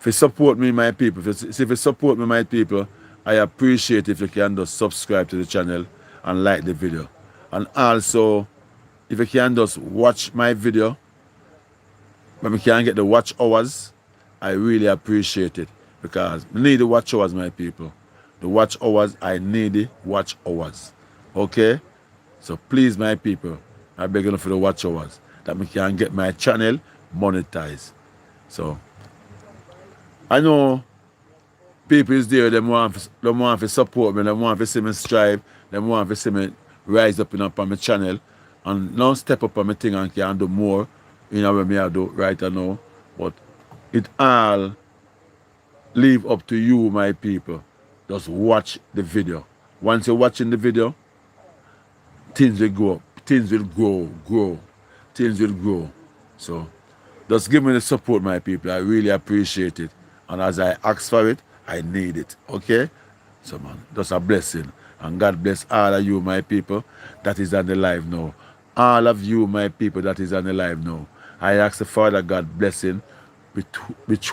If you support me, my people, if you support me, my people, I appreciate if you can just subscribe to the channel and like the video. And also, if you can just watch my video, when we can get the watch hours, I really appreciate it. Because we need the watch hours, my people. The watch hours, I need the watch hours. Okay? So please, my people, I beg you for the watch hours, that we can get my channel monetized. So, I know people is there, they want to support me, they want to see me strive, they want to see me rise up on my channel, and now step up on my thing and can do more, you know, what me I do right now. But it all leave up to you, my people. Just watch the video. Once you're watching the video, things will go up, things will grow, things will grow. So, just give me the support, my people. I really appreciate it. And as I ask for it, I need it. Okay? So, man, that's a blessing. And God bless all of you, my people, that is on the live now. All of you, my people, that is on the live now. I ask the Father God blessing be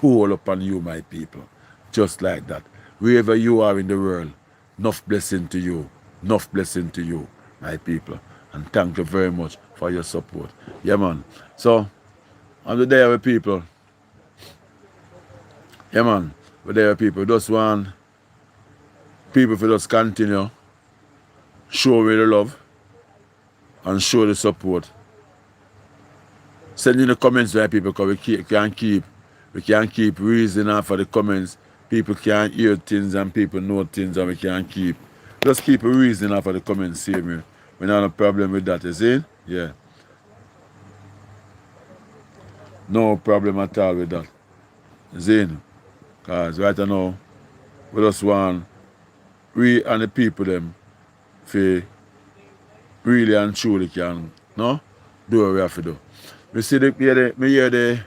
all upon you, my people. Just like that. Wherever you are in the world, enough blessing to you. Enough blessing to you, my people. And thank you very much for your support. Yeah, man. So, I'm the there with people. Yeah, man. We're there with people. Just want people to just continue show me the love and show the support. Send in the comments, my people, because we can't keep reasoning for the comments. People can't hear things and people know things, and we can't keep. Just keep reasoning for the comments, see me. We don't have a problem with that, you see? Yeah. No problem at all with that. Zin. Because right now, we just want we and the people them for really and truly can do what we have to do. We see the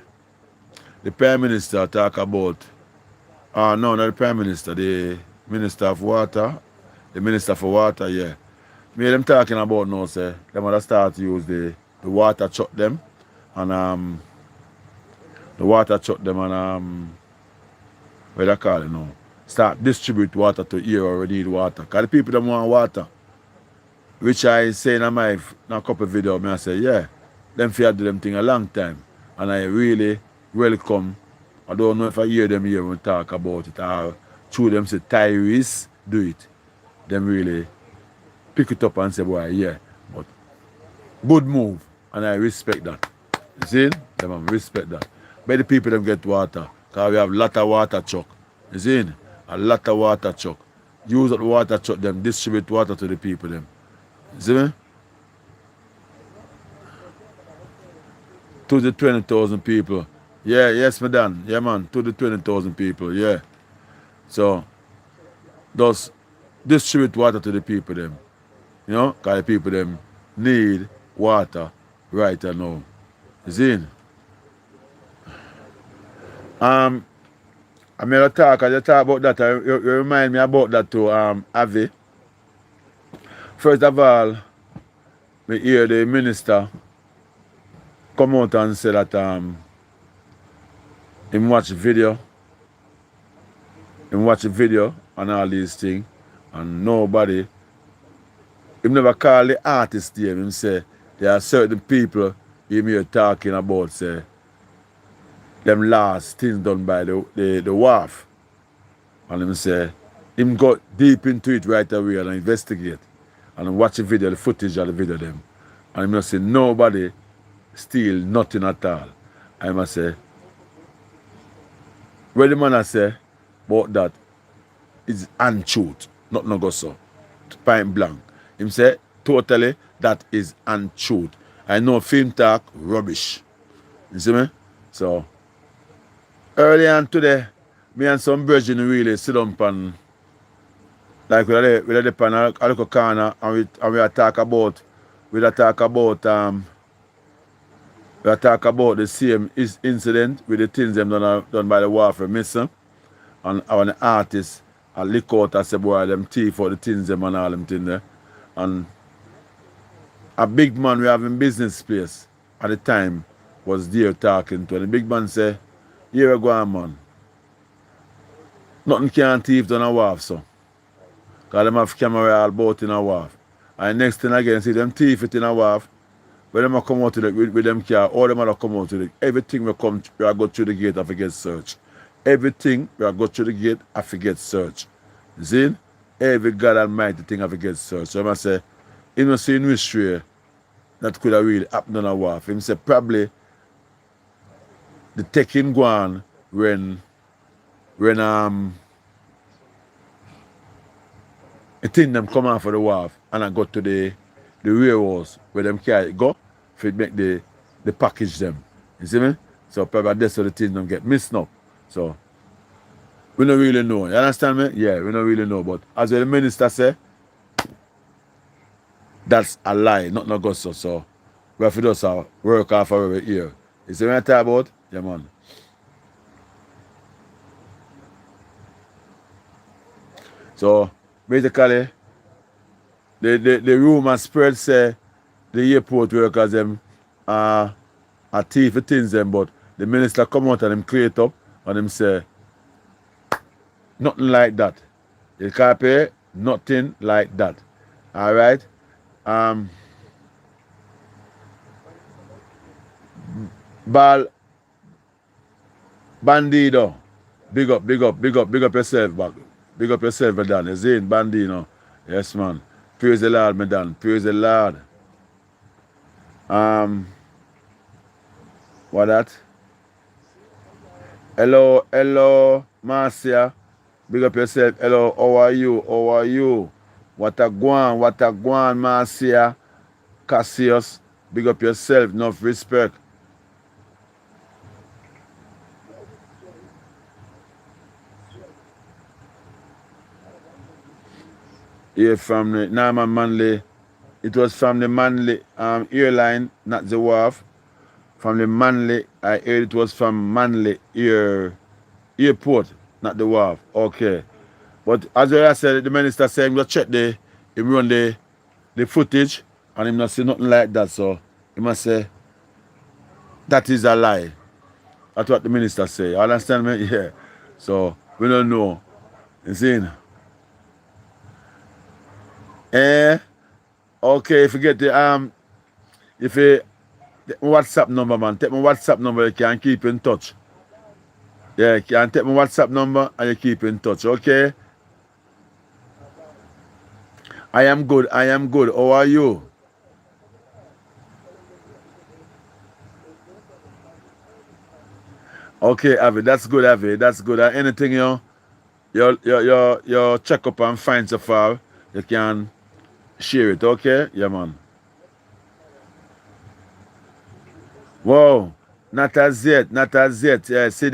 Prime Minister talk about no, not the Prime Minister, the Minister of Water, the Minister for Water, yeah. Me them talking about now, say, them gonna start to use the water chuck them and the water chuck them and what they call it now? Start distribute water to here where we need water. Because the people them want water. Which I say in a couple of videos, I say, yeah, them fear do them thing a long time. And I really welcome. I don't know if I hear them here when we talk about it or through them say Tyrese do it. Them really pick it up and say, boy, yeah. But good move. And I respect that. You see? Them respect that. But the people them get water. Because we have a lot of water truck. You see? A lot of water truck. Use that water truck them, distribute water to the people them. You see me? To the 20,000 people. Yeah, yes, madam. Yeah, man. To the 20,000 people. Yeah. So, just distribute water to the people them. You know? Because the people them need water right now. You see? I mean, I talk about that. You remind me about that to Avi. First of all, me hear the minister come out and say that him watch video and all these things, and nobody, him never call the artist name. Him say there are certain people him here talking about, say them last things done by the wharf. And him say, him go deep into it right away and investigate. And watch the video, the footage of the video them. And him not say nobody steal nothing at all. I must say, what the man I say about that is untruth. Not no go so. Point blank. Him say, totally that is untruth. I know film talk rubbish. You see me? So early on today, me and some virgin really sit down and like we are on a little corner and we talk about the same incident with the things them done by the warfare missing, and our artists and lick out and say boy them thief for the things them and all them things there. And a big man we have in business place at the time was there talking to, and the big man say, here we go on, man. Nothing can thief done a wharf, so. Because them have camera all about in a wharf. And next thing again, see them thief it in a wharf. When them a come out with them car, all them other come out with it. Everything we are go through the gate, I forget search. Everything we are go through the gate, I forget search. You see? Every God Almighty thing I forget search. So I must say, you know, see in history, that could have really happened on a wharf. Him say probably the taking go on when a thing them come off of the wharf and I got to the warehouse where them carry go for make the package them. You see me? So probably that's how the thing them get missed up. So we don't really know. You understand me? Yeah, we don't really know. But as the minister say, that's a lie, not no gossip. So we have to just work off our ear. You see what I talk about? Yeah, man. So basically, the rumor spread say the airport workers them are thief things them, but the minister come out and him clear it up and him say nothing like that. You can't pay nothing like that. Alright? Bandido. Big up yourself back. Big up yourself, my Dan. You see it, Bandino. Yes, man. Praise the Lord, my Dan. Praise the Lord. What that? Hello, Marcia. Big up yourself. Hello, how are you? What a guan, Marcia. Cassius. Big up yourself. Enough respect. Yeah, from the Norman Manley. It was from the Manley airline, not the wharf. From the Manley, I heard it was from Manley airport, not the wharf. Okay. But as I said, the minister said him go check he run the footage and him not say nothing like that. So he must say that is a lie. That's what the minister say. You understand me? Yeah. So we don't know. You see? Okay, if you get the if you take my WhatsApp number, man, take my WhatsApp number, you can keep in touch. Yeah, you can take my WhatsApp number and you keep in touch, okay? I am good. How are you? Okay, Avi, that's good, Avi. That's good. Anything your check up and find so far, you can share it, okay? Yeah, man. Whoa, not as yet. Yeah, see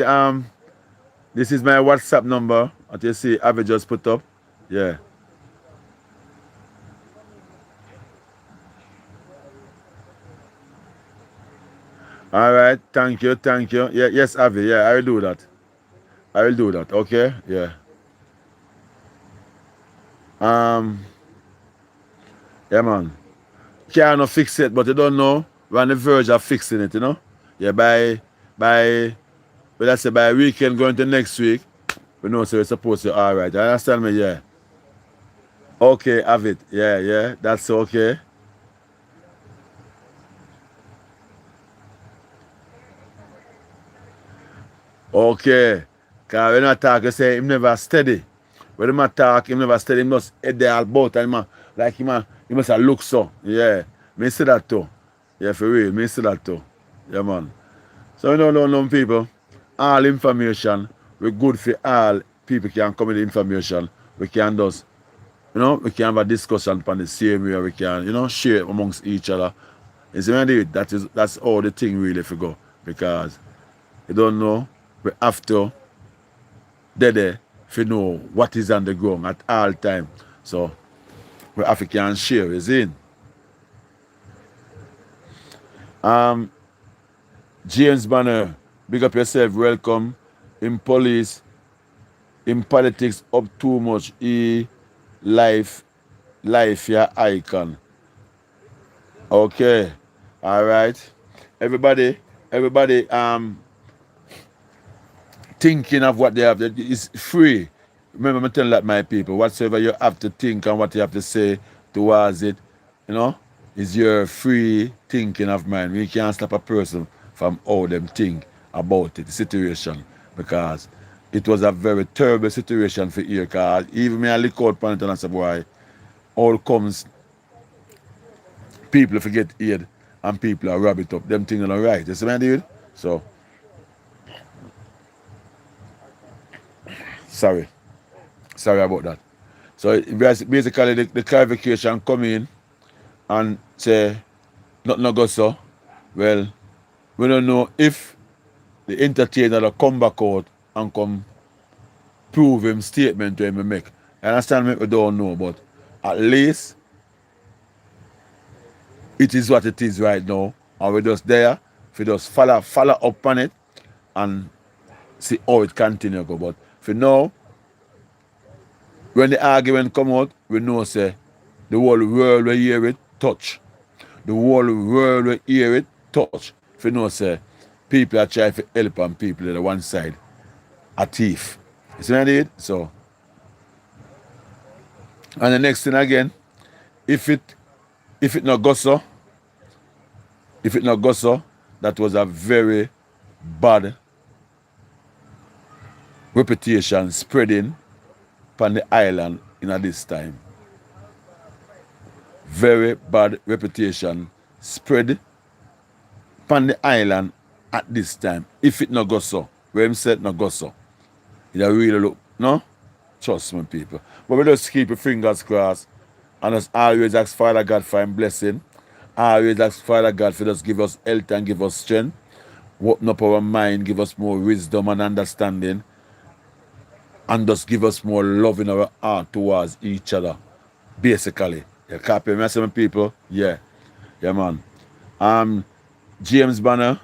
this is my WhatsApp number. As you see, Avi just put up. Yeah. All right, thank you. Yeah, yes, Avi. Yeah, I will do that. Okay? Yeah. Yeah, man. Can't fix it, but you don't know. We're on the verge of fixing it, you know? Yeah, let's say by weekend going to next week, we know so we're supposed to all right. You understand me? Yeah. Okay, have it. Yeah. That's okay. Okay. Because when I talk, you say him never steady. When him talk, him never steady. Him must head there all about and he must have look so. Yeah. Me see that too. Yeah, for real. Me see that too. Yeah, man. So you know, people, all information, we good for all people can come with the information. We can just, we can have a discussion on the same way. We can, share it amongst each other. You see what I do? That's all the thing really for go. Because you don't know, we have to there to know what is on the ground at all time. So we have to share, you see? James Banner, big up yourself, welcome. In police, in politics, up too much. Life, your icon. Okay, all right. Everybody, thinking of what they have. It's free. remember me telling that my people, whatsoever you have to think and what you have to say towards it, you know, is your free thinking of mind. We can't stop a person from how them think about it, the situation. Because it was a very terrible situation for here. Because even me I look out upon it and I say, boy, all comes, people forget aid and people are rub it up. Them things are not right. You see what I did? So, sorry. Sorry about that. So basically the clarification come in and say nothing no go so. Well, we don't know if the entertainer will come back out and come prove him statement to him make. I understand me, we don't know, but at least it is what it is right now. And we just there, if we just follow up on it and see how it continue go. But for now, when the argument come out, we know say the whole world will hear it, touch. The whole world will hear it, touch. If you know say people are trying to help and people on the one side a thief. You see what I did? So, and the next thing again, if it not go so, that was a very bad reputation spreading upon the island in this time. Very bad reputation spread upon the island at this time. If it not go so, where him said not go so, it a really look, no? Trust me, people. But we just keep your fingers crossed and just always ask Father God for him blessing. Always ask Father God for just give us health and give us strength. Open up our mind, give us more wisdom and understanding. And just give us more love in our heart towards each other. Basically. You copy me, some people? Yeah. Yeah, man. James Banner.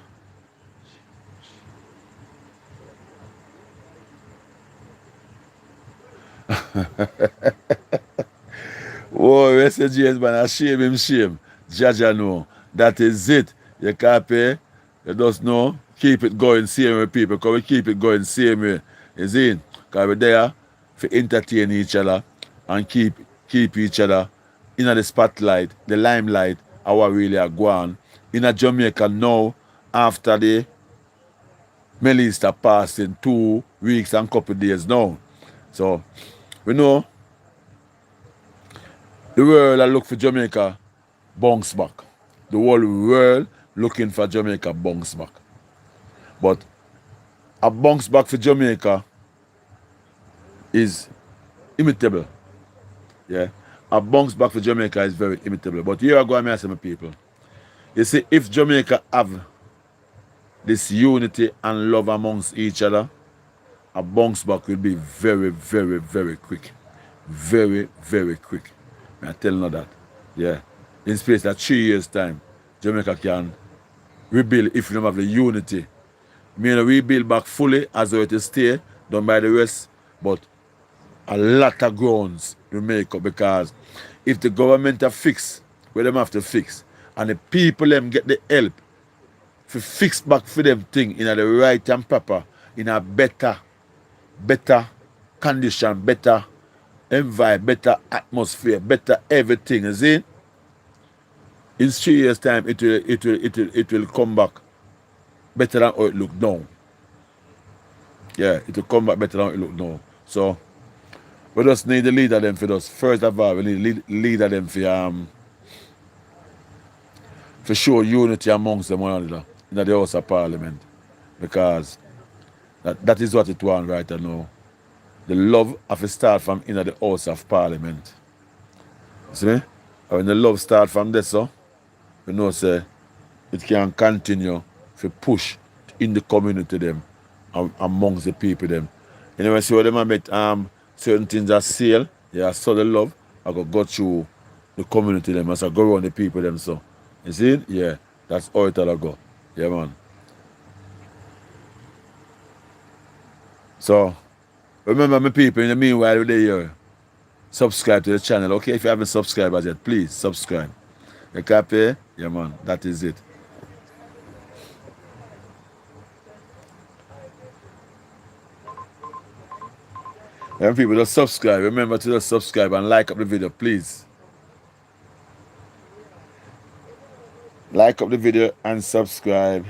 Oh, we say James Banner, shame him, shame. Jaja know. That is it. You copy. You just know. Keep it going same way, people. Because we keep it going same way. You see? Because we're there to entertain each other and keep each other in the spotlight, the limelight, how we really are going. In a Jamaica now, after the Melissa passed in 2 weeks and couple days now. So, we know the world are look for Jamaica bounce back. The whole world looking for Jamaica bounce back. But a bounce back for Jamaica is imitable. Yeah. A bounce back for Jamaica is very imitable. But here I go and say my people. You see, if Jamaica have this unity and love amongst each other, a bounce back will be very, very, very quick. Very, very quick. I tell you that. Yeah. In space of 3 years' time, Jamaica can rebuild if you don't have the unity. Meaning rebuild back fully as though it is stay done by the rest, but a lot of grounds to make up because if the government are fix where them have to fix and the people them get the help to fix back for them thing in the right and proper, in a better condition, better environment, better atmosphere, better everything, you see? In 3 years' time it will come back better than how it look now. Yeah, it will come back better than how it look now. So we just need the leader them for us. First of all, we need leader them for show unity amongst them one another in the House of Parliament. Because that is what it wants right now. The love have to start from in the House of Parliament. See me? And when the love start from there, so we know say it can continue to push in the community them amongst the people them. You know, when see what them have met certain things are sale, yeah, so the love, I go through the community them as I go around the people them so. You see it? Yeah, that's how it all go. Yeah, man. So, remember my people, in the meanwhile, they're here. Subscribe to the channel, okay? If you haven't subscribed as yet, please subscribe. You copy? Yeah, man. That is it. And people, just subscribe. Remember to just subscribe and like up the video, please. Like up the video and subscribe.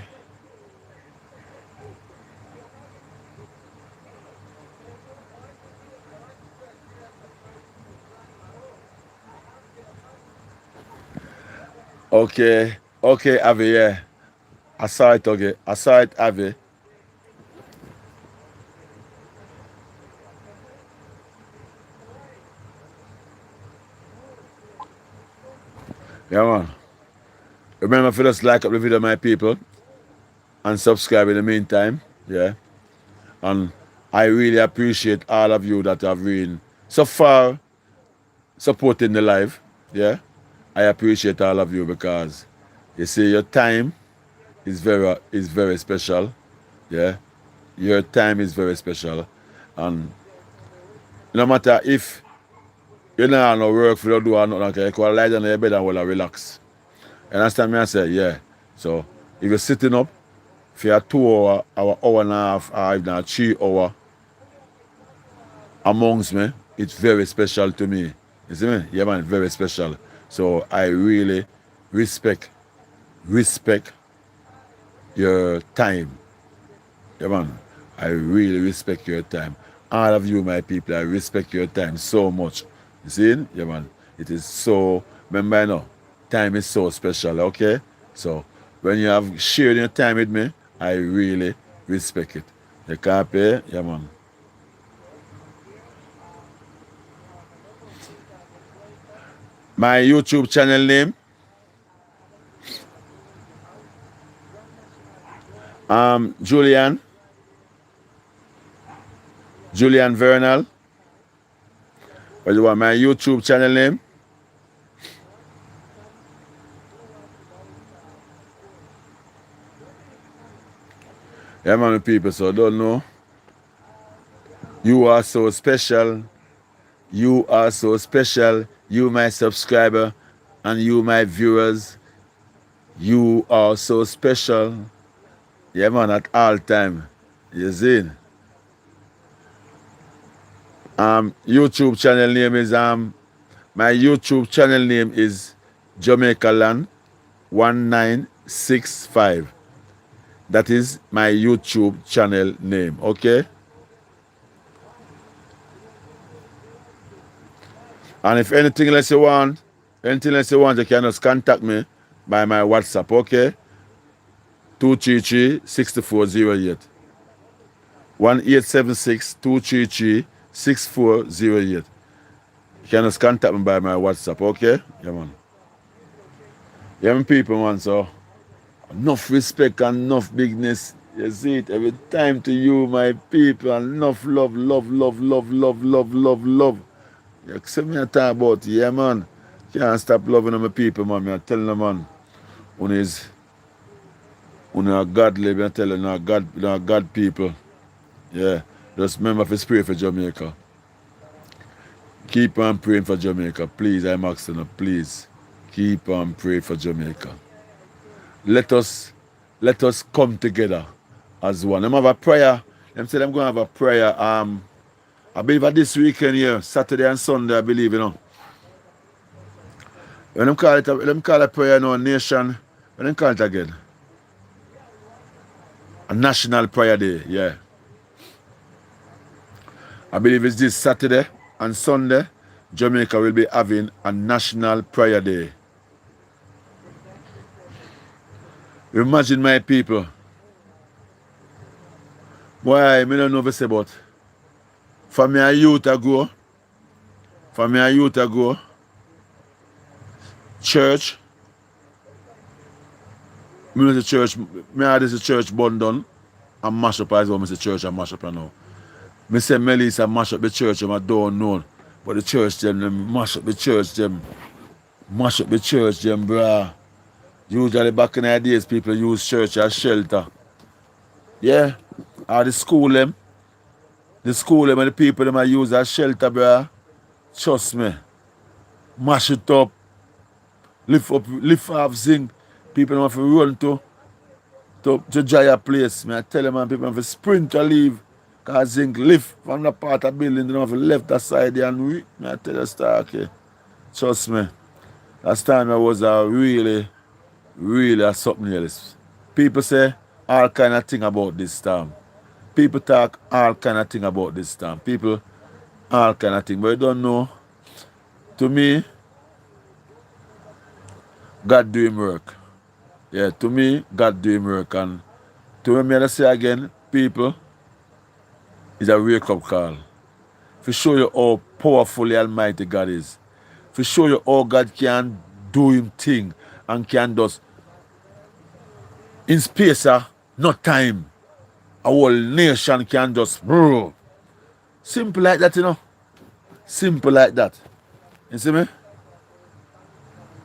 Okay. Okay, Avi, yeah. I saw it, okay. I saw it, Avi. Yeah, man. Remember to just like up the video, my people. And subscribe in the meantime. Yeah. And I really appreciate all of you that have been so far supporting the live. Yeah. I appreciate all of you because you see your time is very special. Yeah. Your time is very special. And no matter if you don't have no work for you to do or nothing, you can lie down in your bed and well relax. You understand me? I say, yeah. So if you're sitting up for a 2 hour, hour and a half, or even a 3 hour amongst me, it's very special to me. You see me? Yeah, man, very special. So I really respect your time. Yeah, man. I really respect your time. All of you, my people, I respect your time so much. You see? Yeah, man. It is so, remember, you know, time is so special, okay? So, when you have shared your time with me, I really respect it. You can't pay? Yeah, man. My YouTube channel name, Julian Vernal. What do you want? My YouTube channel name? Yeah, man, people, so don't know. You are so special. You are so special. You, my subscriber, and you, my viewers. You are so special. Yeah, man, at all time. You see? YouTube channel name is my YouTube channel name is Jamaica Land 1965. That is my YouTube channel name, okay? And if anything else you want, you can just contact me by my WhatsApp, okay? 233-6408. 1876-233-6408. You can just contact me by my WhatsApp, okay? Yeah, man. Yeah, man, people, man, so enough respect and enough bigness. You see it every time to you, my people, and enough love. You see me talk about, yeah, man. Can't stop loving my people, man. I tell them, man, when are godly, I tell you, God people. Yeah, just remember to pray for Jamaica. Keep on praying for Jamaica. Please, I'm asking you, please. Keep on praying for Jamaica. Let us come together as one. Them have a prayer. Them say them going to have a prayer. I believe at this weekend here, Saturday and Sunday, I believe, you know. When them call it prayer, you know, nation. When them call it again? A national prayer day, yeah. I believe it's this Saturday and Sunday, Jamaica will be having a national prayer day. Imagine my people. Why, I don't know what to say about. For me a youth ago, church, me the church, me had this church burn down and mash up as well, me say church and mash up now. Me say Melissa mash up the church, I don't know. But the church them mash up the church them, bruh. Usually back in the days, people use church as shelter. Yeah. Or the school them and the people them I use as shelter, bruh. Trust me. Mash it up. Lift off zinc. People don't have to run to dry a place. I tell them, man, people have to sprint to leave. Because zinc lift from the part of building, they don't have to left that side there and I tell you, star, okay. Trust me. Last time I was really a something else. People say all kind of thing about this storm. People talk all kind of thing about this storm. People all kind of thing. But you don't know. To me, God doing work. Yeah, to me, God doing work. And to me, I say again, people, it's a wake-up call. To show you how powerful the Almighty God is. To show you how God can do him thing and can just, in space, no time, a whole nation can just, bro. Simple like that, you know. Simple like that. You see me?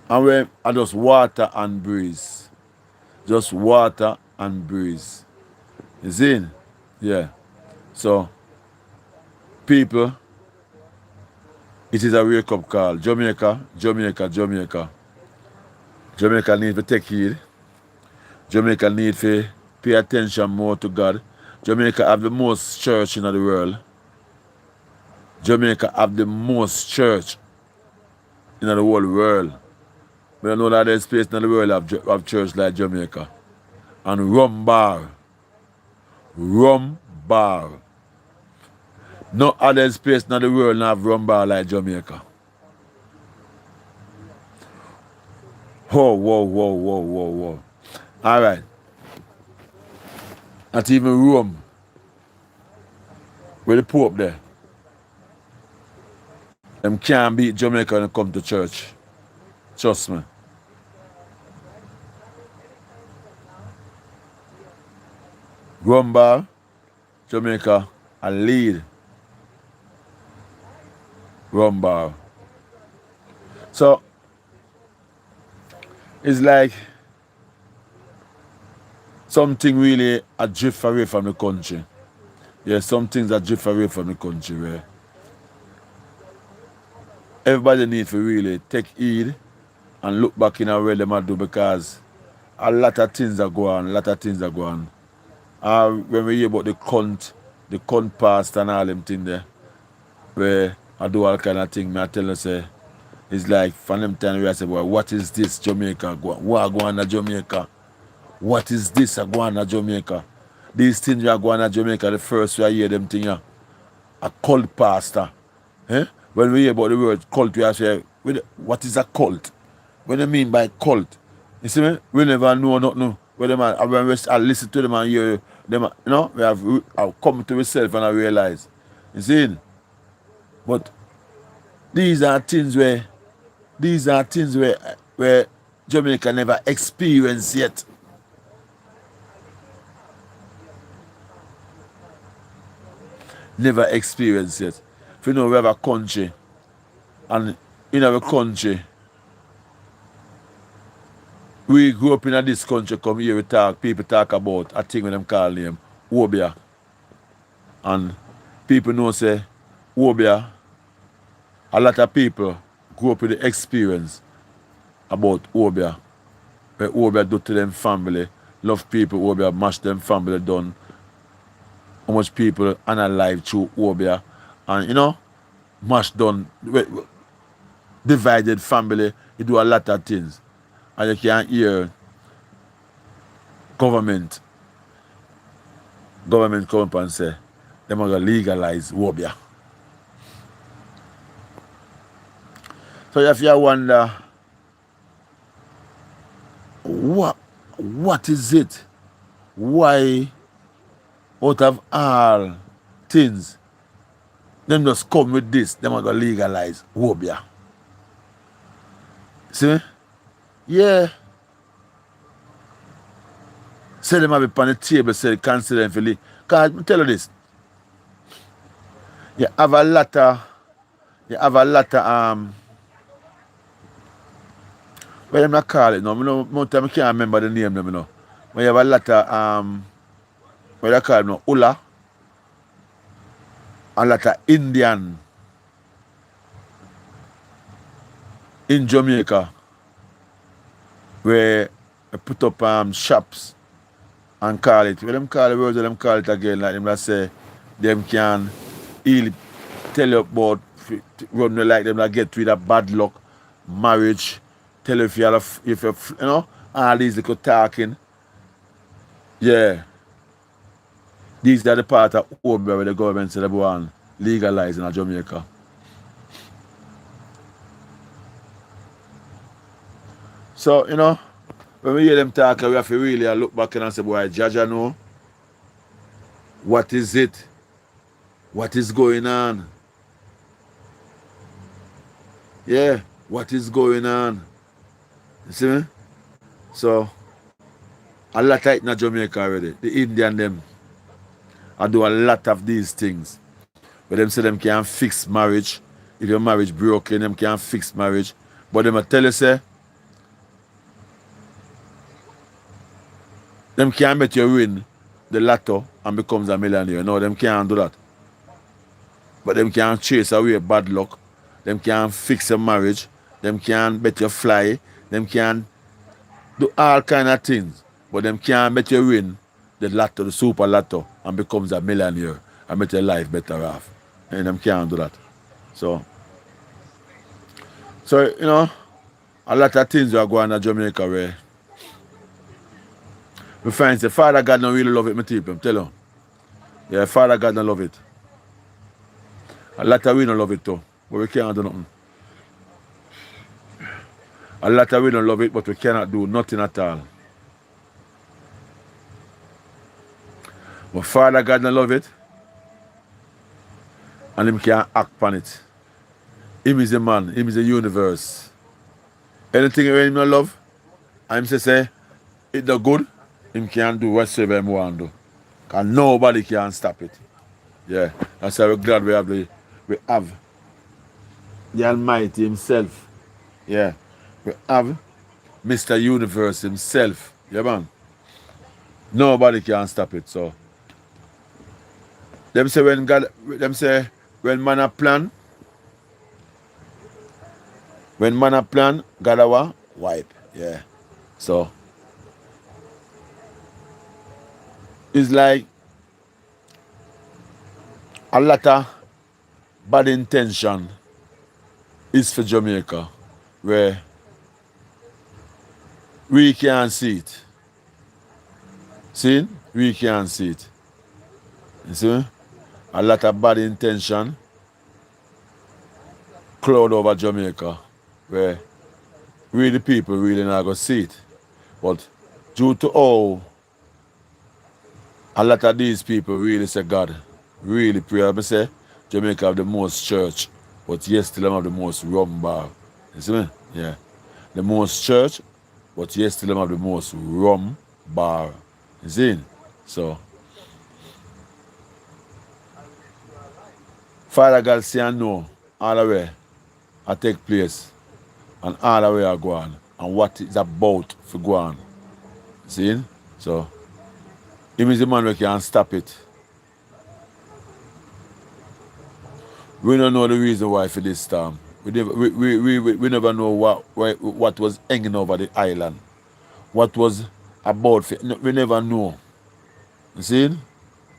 And when I just water and breeze. Just water and breeze. You see? Yeah. So, people, it is a wake-up call. Jamaica, Jamaica, Jamaica. Jamaica need to take heed. Jamaica need to pay attention more to God. Jamaica have the most church in the world. Jamaica have the most church in the whole world. We don't know that there's place in the world of church like Jamaica. And rum bar. Rum bar. No other place in the world have rum bar like Jamaica. Whoa, whoa, whoa, whoa, whoa, whoa. All right. Not even Rome. Where the Pope there. Them can't beat Jamaica when they come to church. Trust me. Rum bar, Jamaica, a lead. Rum bar. So, it's like something really a drift away from the country. Yeah, some things that drift away from the country where everybody needs to really take heed and look back in where they might do, because a lot of things are going on, when we hear about the cunt past and all them things there, where I do all kind of things, I tell you, say, it's like, from them time where I say, well, what is this Jamaica? What are going on Jamaica? What is this going on Jamaica? These things are going on Jamaica, the first way I hear them things, a cult pastor. Eh? When we hear about the word cult, we say, what is a cult? What do you mean by cult? You see me? We never know nothing. When I listen to them and hear them, you know, I've come to myself and I realize. You see? But these are things where Jamaica never experienced yet. Never experienced yet. If you know, we have a country, and in our country, we grew up in this country, come here, people talk about a thing when them call name, Obia. And people know, say, Obia, a lot of people grew up with the experience about Obia. Where Obia do to them family, love people, Obia mash them family done. How much people unalive through Obia. And, you know, mash done, divided family, you do a lot of things. And you can hear government come up and say, they're going to legalize Obia. So if you wonder, what is it? Why, out of all things, them just come with this, them are going to legalize Obia. See me? Yeah. Say them have it on the table, say consider them for legal. Because I tell you this. You have a lot of what them not call it now. More time I can't remember the name them, you know. But you have a lot of what they call it now, Ula. A lot of Indian in Jamaica where they put up shops and call it. What them call it, words them call it again, like them say them can heal, tell you about run you like them that get rid of bad luck, marriage, tell you if you have if you know, all these little talking. Yeah. These are the part of home where the government said they want legalize in Jamaica. So, you know, when we hear them talk, we have to really look back and say, boy, Jaja know. What is it? What is going on? Yeah, what is going on? You see me? So, a lot of it in Jamaica already. The Indian them, I do a lot of these things. But them say them can't fix marriage. If your marriage broken, them can't fix marriage. But them I tell you, say, them can't make you win the lotto and becomes a millionaire. No, them can't do that. But them can chase away bad luck. Them can fix your marriage. Them can bet you fly. Them can do all kind of things. But them can't bet you win the lotto, the super lotto, and becomes a millionaire and make your life better off. And them can't do that. So you know, a lot of things are going on in Jamaica where we find say Father God don't really love it, me people, tell you. Yeah, Father God don't love it. A lot of we don't love it too, but we can't do nothing. A lot of we don't love it, but we cannot do nothing at all. But Father God don't love it, and him can act on it. Him is a man, him is a universe. Anything when him not love, and him say it not good, him can do whatsoever him want to do. Because nobody can stop it. Yeah, that's why we're glad we have the Almighty himself. Yeah, we have Mr. Universe himself. Yeah, man. Nobody can stop it. So them say when man a plan, God a wipe. Yeah. So it's like a lot of bad intention is for Jamaica where we can't see it. See? We can't see it. You see? A lot of bad intention cloud over Jamaica where we the people really not going to see it. But due to how a lot of these people really say God, really pray. I say Jamaica have the most church, but yes, still them have the most rum bar. You see me? Yeah. The most church, but yes, still them have the most rum bar. You see? So Father God say I know all the way I take place and all the way I go on and what it's about for go on. See? So him is the man who can stop it. We don't know the reason why for this storm. We never know what was hanging over the island. What was about. We never know. You see?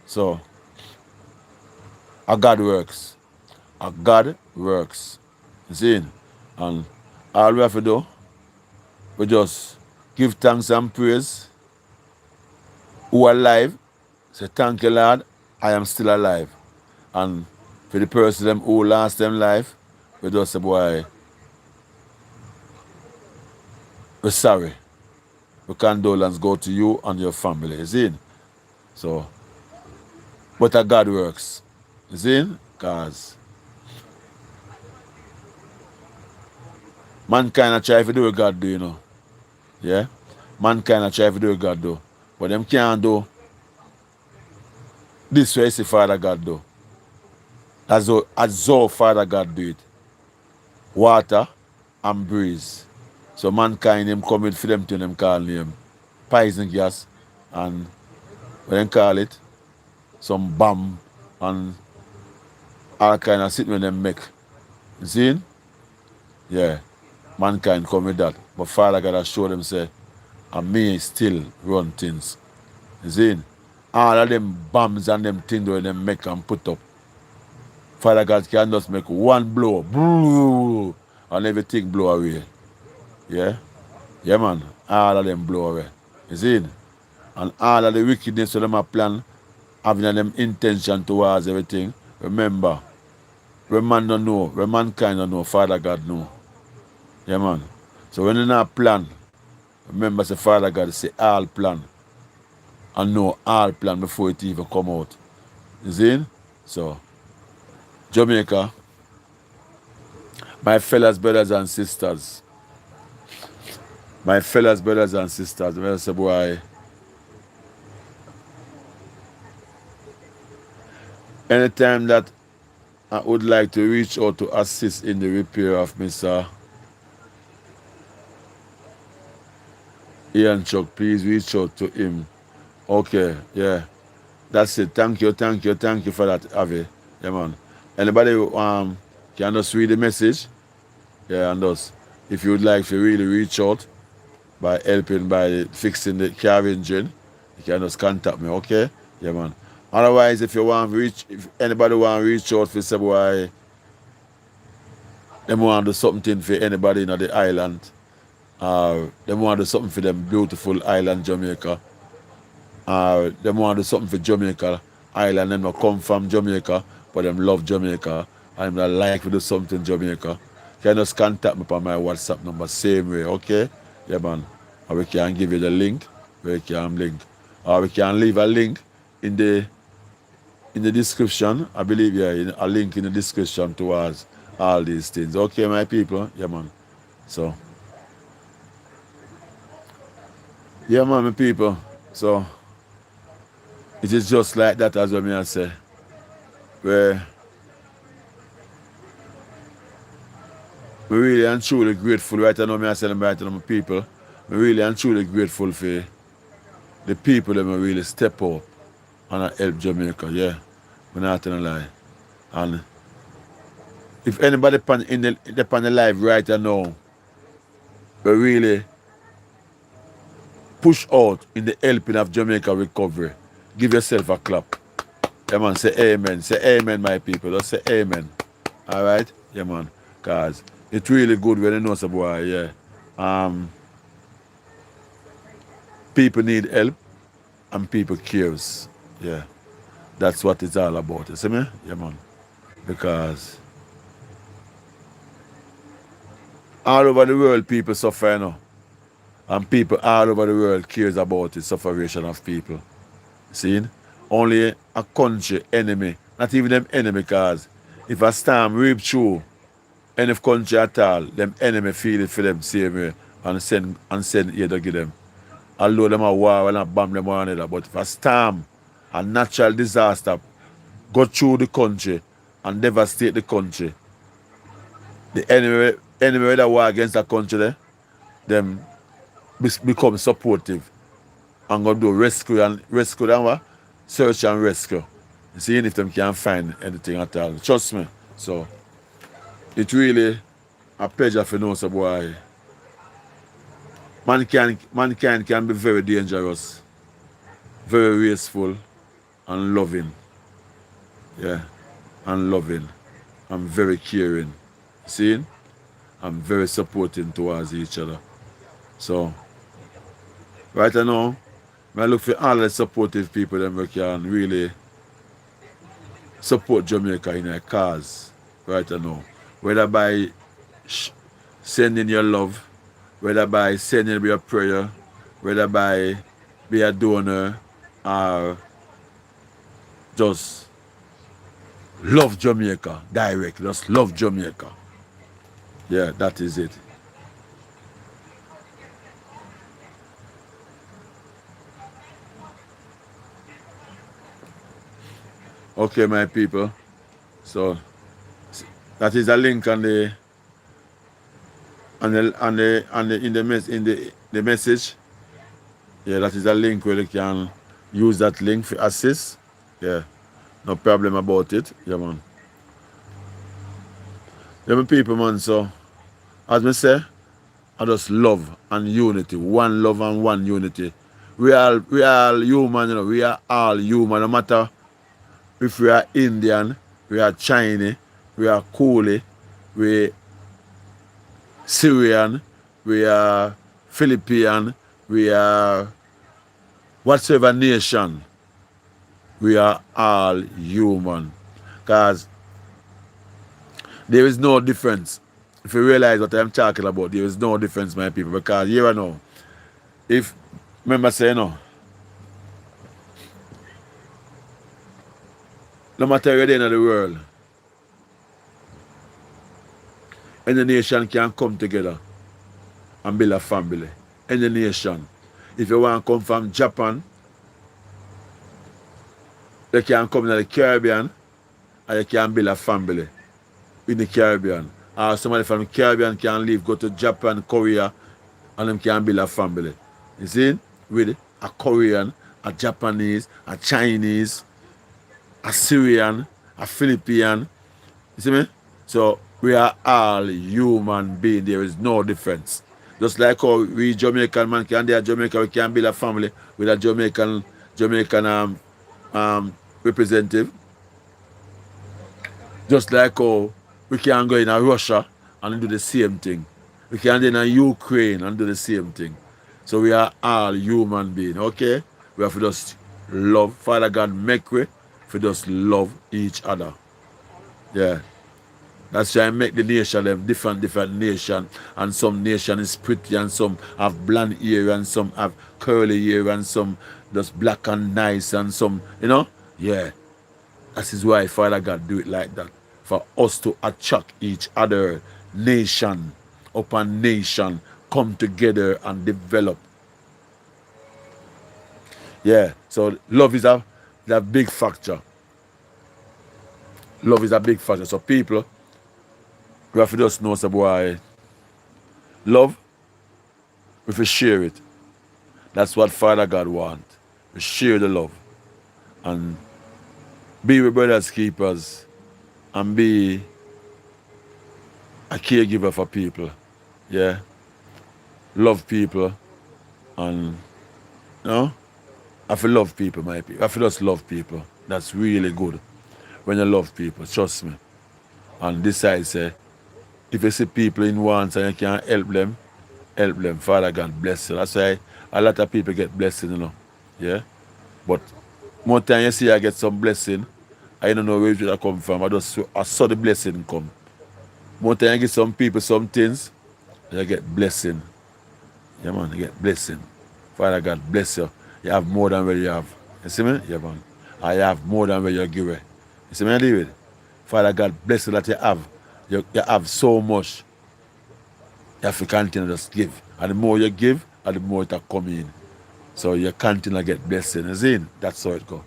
So, a God works. A God works. You see? And all we have to do, we just give thanks and praise. Who are alive, say thank you, Lord, I am still alive. And for the person them who lost them life, we just say, boy, we're sorry. The condolence go to you and your family, you see? So, but a God works, you see? Because mankind try to do what God do, you know. Yeah? Mankind try to do what God do. But them can't do this way, see Father God do. As though Father God do it. Water and breeze. So mankind them coming for them to them call name poison gas and what they call it, some bomb and all kind of shit when them make. You see? Yeah. Mankind come with that. But Father God has showed them say, and me still run things. You see? All of them bombs and them things where them make and put up. Father God can just make one blow, and everything blow away. Yeah? Yeah, man. All of them blow away. You see it? And all of the wickedness of them are plan, having them intention towards everything. Remember, when man don't know, when mankind don't know, Father God know. Yeah, man. So when you not plan, remember say Father God say all plan. And know all plan before it even come out. You see? So, Jamaica, my fellow brothers and sisters, I say, boy, anytime that I would like to reach out to assist in the repair of Mr. Ian Chuck, please reach out to him. Okay, yeah. That's it. Thank you for that, Avi. Yeah, man. Anybody can just read the message? Yeah, and just, if you would like to really reach out by helping by fixing the car engine, you can just contact me, okay? Yeah, man. Otherwise, if you want to reach, if anybody want to reach out for say, boy, them want to do something for anybody in the island, or them want to do something for them beautiful island, Jamaica, or them want to do something for Jamaica island, them not come from Jamaica, but them love Jamaica, and them like to do something Jamaica, you can just contact me on my WhatsApp number, same way, okay? Yeah, man. Or we can give you the link, where you can link. Or we can leave a link in the description. I believe, yeah, a link in the description towards all these things. Okay, my people? Yeah, man. So, yeah, man, my people. So, it is just like that, as what I say. Where we really and truly grateful right now, I say them right now, my people. We really and truly grateful for the people that really step up and help Jamaica, yeah. I'm not telling a lie. And if anybody on the live right now, we really push out in the helping of Jamaica recovery, give yourself a clap. Yeah, man, say amen. Say amen, my people. Just say amen. All right? Yeah, man. Because it's really good when you know some boy, yeah. People need help and people cares. Yeah. That's what it's all about. You see me? Yeah, man. Because all over the world, people suffer, you know. And people all over the world cares about the sufferation of people. See? Only a country enemy, not even them enemy, because if a storm rip through any country at all, them enemy feel it for them same way and send aid to give them. Although them a war and a bomb them one another, but if a storm, a natural disaster go through the country and devastate the country, the enemy that war against the country there, them become supportive and go do rescue and what? Search and rescue. Seeing if them can find anything at all. Trust me. So it's really a pleasure for know so boy. Mankind can be very dangerous, very wasteful and loving. Yeah. And loving. And very caring. See? And very supporting towards each other. So right now, I look for all the supportive people that we can really support Jamaica in a cause right now. Whether by sending your love, whether by sending your prayer, whether by be a donor, or just love Jamaica direct. Just love Jamaica. Yeah, that is it. Okay, my people. So that is a link on the message. Yeah, that is a link where you can use that link for assist. Yeah, no problem about it. Yeah, man. Yeah, my people, man. So as I say, I just love and unity. One love and one unity. We are all human, you know. We are all human, no matter if we are Indian, we are Chinese, we are Coolie, we Syrian, we are Philippine, we are whatsoever nation, we are all human. Because there is no difference. If you realize what I'm talking about, there is no difference, my people. Because here I know, if, remember say, no matter where you're in the world, any nation can come together and build a family. Any nation. If you want to come from Japan, you can come to the Caribbean and you can build a family in the Caribbean. Or somebody from the Caribbean can leave, go to Japan, Korea, and them can build a family. You see? With a Korean, a Japanese, a Chinese, a Syrian, a Philippine. You see me? So we are all human beings. There is no difference. Just like how we Jamaican man can there Jamaica, we can build a family with a Jamaican representative. Just like how we can go in a Russia and do the same thing. We can go in a Ukraine and do the same thing. So we are all human beings, okay? We have to just love. Father God make way for just love each other. Yeah. That's why I make the nation them different nation. And some nation is pretty and some have blonde hair and some have curly hair and some just black and nice and some, Yeah. That is why Father God do it like that. For us to attract each other, nation upon nation, come together and develop. Yeah. So love is a big factor. Love is a big factor. So people, we have to just know some boy. Love, we have to share it. That's what Father God wants. We share the love. And be with brothers keepers. And be a caregiver for people. Yeah. Love people. And, I have to love people, my people. I have to just love people. That's really good. When you love people, trust me. And this I say, if you see people in wants and you can help them. Father God bless you. That's why a lot of people get blessing, Yeah. But more time you see I get some blessing, I don't know where it come from. I saw the blessing come. More time you get some people some things, you get blessing. Yeah, man, you get blessing. Father God bless you. You have more than what you have. You see me? Yeah, man. I have more than what you give. You see me, David? Father God bless you that you have. You have so much. You have to continue to just give. And the more you give, and the more it will come in. So you continue to get blessing. You see? That's how it goes.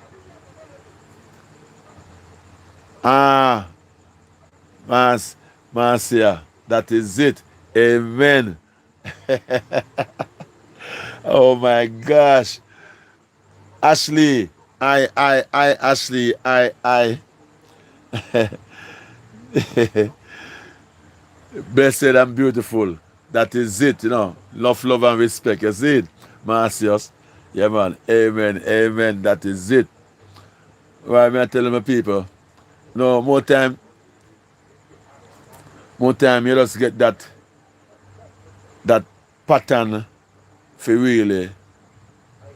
Marcia, that is it. Amen. Oh my gosh. Ashley, Ashley, blessed and beautiful. That is it, Love, and respect. You see it? Marcius. Yeah, man. Amen. Amen. That is it. Why am I telling my people? No, more time, you just get that pattern for really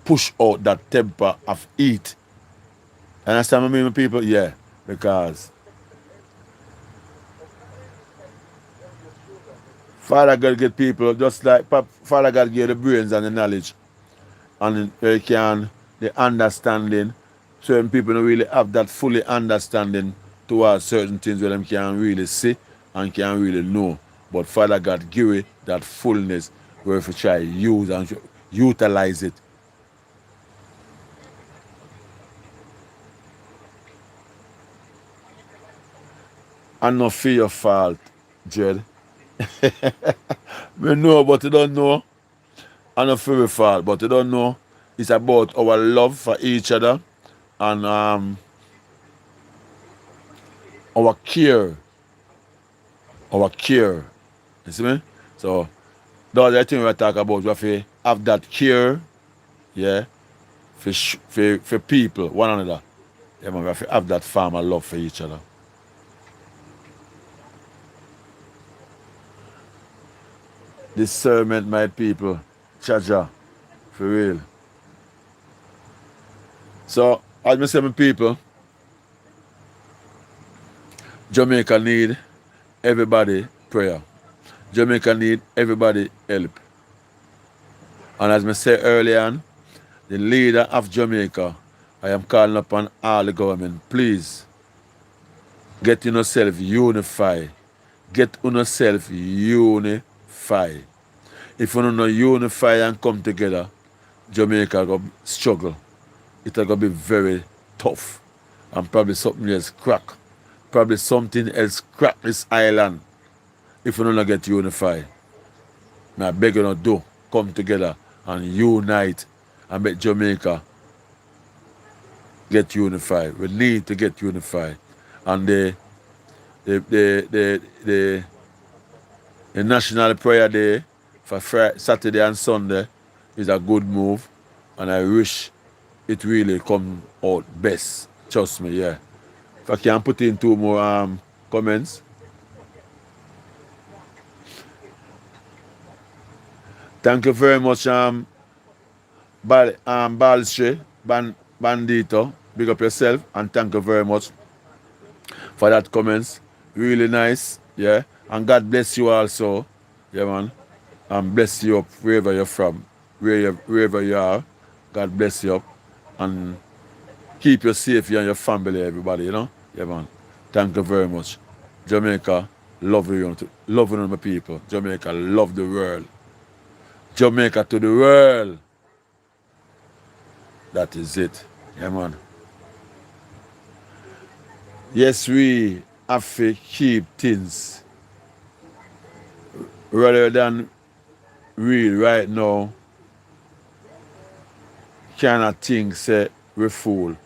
push out that temper of heat. Understand what I mean, my people? Yeah. Because Father God get people just like Father God gave the brains and the knowledge and the understanding. Certain people don't really have that fully understanding towards certain things where them can really see and can really know. But Father God give it that fullness where if you try use and utilize it. And not for your fault, Jed. We know, but you don't know. And not for your fault, but you don't know. It's about our love for each other and our care. Our care. You see me? So, those are the things we talk about. We have to have that care yeah, for people, one another. Yeah, man, we have to have that farmer love for each other. Discernment, my people. Chaja, for real. So, as I say, my people, Jamaica need everybody prayer. Jamaica need everybody help. And as I said earlier on, the leader of Jamaica, I am calling upon all the government, please, get yourself unified. Get yourself unified. If you don't unify and come together, Jamaica go struggle. It'll go be very tough. And probably something else crack. Probably something else crack this island if we don't get unified. I beg you not do. Come together and unite and make Jamaica get unified. We need to get unified. And the National Prayer Day for Saturday and Sunday is a good move. And I wish it really come out best. Trust me, yeah. If I can put in two more comments. Thank you very much, Balshe, Bandito. Big up yourself, and thank you very much for that comments. Really nice, yeah. And God bless you also, yeah, man. And bless you up wherever you're from, wherever you are. God bless you up, and keep you safe, you and your family, everybody, you know? Yeah, man. Thank you very much. Jamaica, love you, my people. Jamaica, love the world. Jamaica to the world. That is it. Yeah, man. Yes, we have to keep things rather than real right now. Cannot think, say, we fool.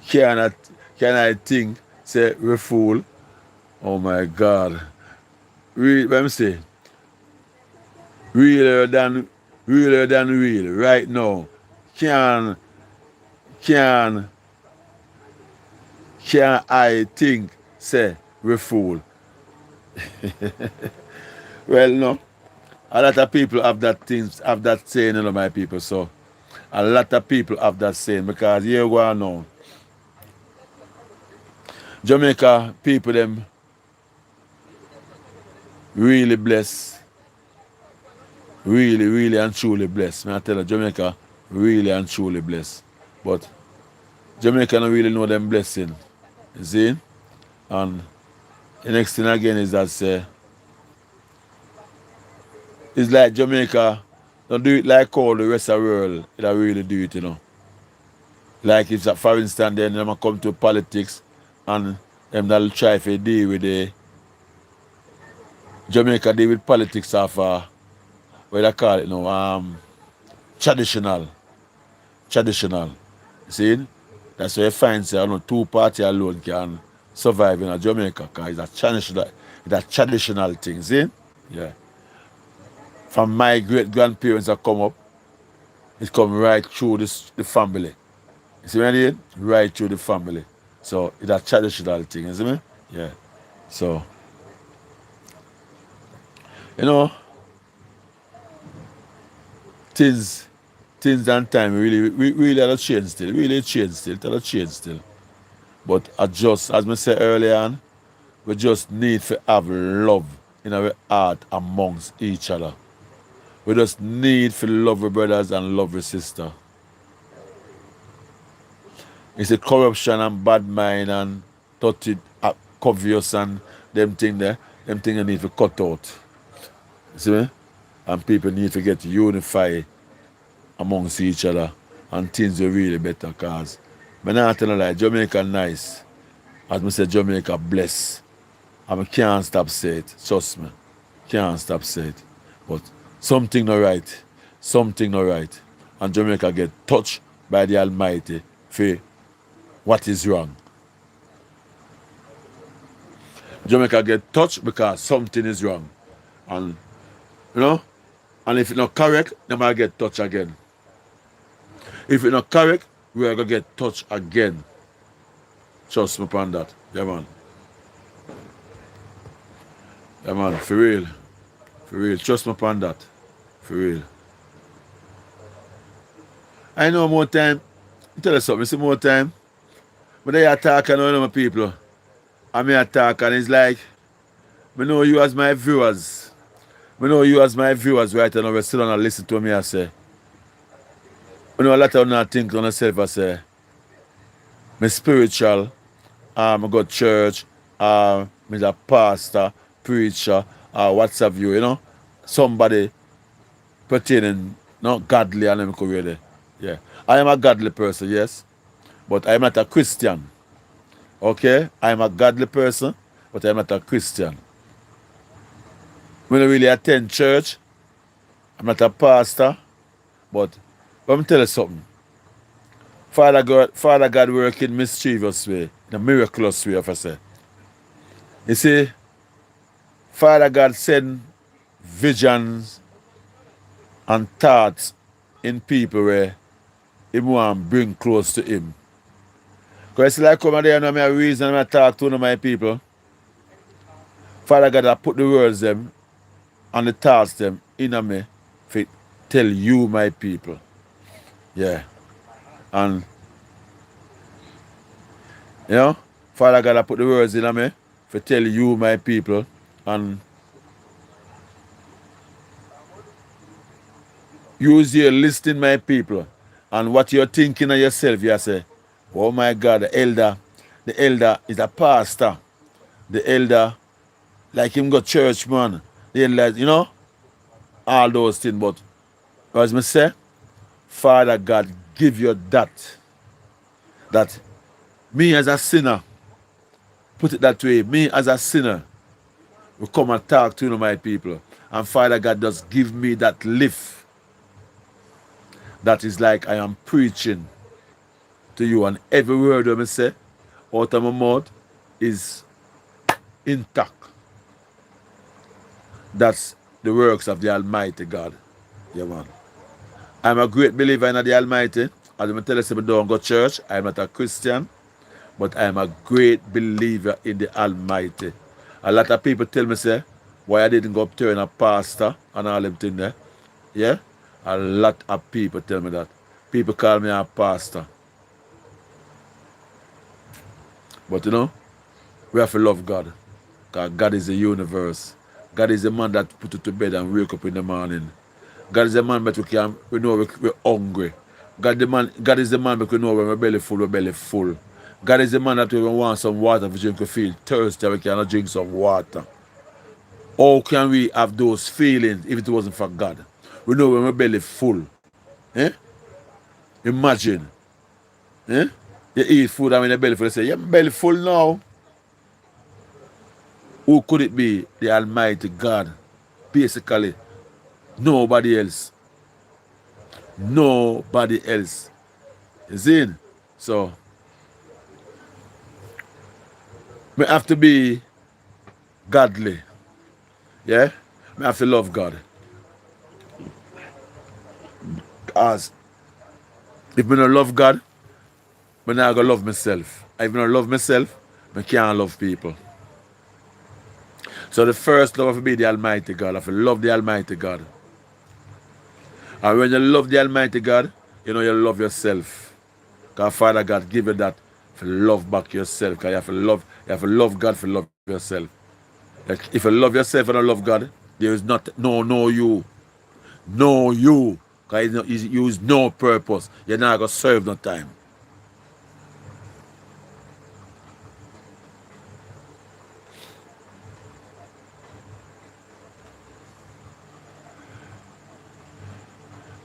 Can I think, say, we fool? Oh my God. Let me say, realer than real right now. Can I think, say, we fool? Well, no. A lot of people have that saying, you know, my people. So, a lot of people have that saying because here we are now. Jamaica people, them really blessed. Really, really and truly blessed. I tell you, Jamaica really and truly blessed. But Jamaica don't really know them blessing. You see? And the next thing again is that it's like Jamaica don't do it like all the rest of the world that really do it, you know. Like if, for instance, then them come to politics and them that'll try to deal with the Jamaica deal with politics of what they call it now, traditional. You see? That's why you find say, two party alone can survive in Jamaica because it's a traditional thing, see? Yeah. From my great grandparents that come up, it come right through the family. You see what I mean? Right through the family. So it's a traditional thing, you see me? Yeah. So, you know, things and time really have change still. Really change still. It have change still. But as I said earlier on, we just need to have love in our heart amongst each other. We just need to love our brothers and love our sisters. It's a corruption and bad mind and dirty, covetous and them thing there. Them things you need to cut out. You see me? And people need to get unified amongst each other. And things are really better because I'm not telling you like Jamaica nice. As I said, Jamaica blessed. And I can't stop saying it. Trust me. Can't stop saying it. But something not right. Something not right. And Jamaica get touched by the Almighty for what is wrong. Jamaica get touched because something is wrong. And, you know, and if it's not correct, they might get touched again. If it's not correct, we are going to get touched again. Trust me upon that. Yeah, man. Yeah, man. For real. For real. Trust me upon that. For real. I know more time. Tell us something. See more time. But they attack and all of my people. I may attack and it's like, I know you as my viewers. I know you as my viewers right now. We sit down and listen to me. I say, I know a lot of them think on themselves. I say, I'm spiritual. I go to church. I'm a pastor, preacher, what have you, you know. Somebody pertaining, not godly and them career. Yeah. I am a godly person, yes. But I am not a Christian. Okay? I am a godly person, but I am not a Christian. I don't really attend church. I'm not a pastor. But let me tell you something. Father God work in mischievous way, in a miraculous way, if I say. You see, Father God send visions and thoughts in people where he want to bring close to him. Because it's like come there and I reason I talk to one of my people. Father God I put the words them and the thoughts them in me to tell you my people. Yeah. And you know, Father God I put the words in me to tell you my people. And use your listening my people. And what you're thinking of yourself, you say, oh my God, the elder is a pastor. The elder, like him go church, man. The elder, you know, all those things. But as me say, Father God give you that me as a sinner, put it that way, me as a sinner, will come and talk to you, my people. And Father God does give me that lift. That is like I am preaching to you, and every word I say out of my mouth is intact. That's the works of the Almighty God. Yeah, man. I'm a great believer in the Almighty. As I tell you, I don't go to church. I'm not a Christian, but I'm a great believer in the Almighty. A lot of people tell me, say, why I didn't go up to a pastor and all them things there. Yeah? A lot of people tell me that. People call me a pastor. But you know, we have to love God. Because God is the universe. God is the man that put you to bed and wake up in the morning. God is the man that we know we're hungry. God is the man that we know when we're belly full, we're belly full. God is the man that we want some water to drink, we feel thirsty, we cannot drink some water. How can we have those feelings if it wasn't for God? We know when we're belly full. Eh? Imagine. Eh? You eat food and when your belly full, you say, yeah, my belly full now. Who could it be? The Almighty God. Basically, nobody else. Nobody else. You see? So, we have to be godly. Yeah? We have to love God. Because if I don't love God, I'm not going to love myself. If I don't love myself, I can't love people. So the first love have to be the Almighty God. I have to love the Almighty God. And when you love the Almighty God, you know you love yourself. Because Father God give you that to love back yourself. Because you have to love God to love yourself. Like if you love yourself and don't love God, there is no you. No you. Because you is no purpose. You're not going to serve no time.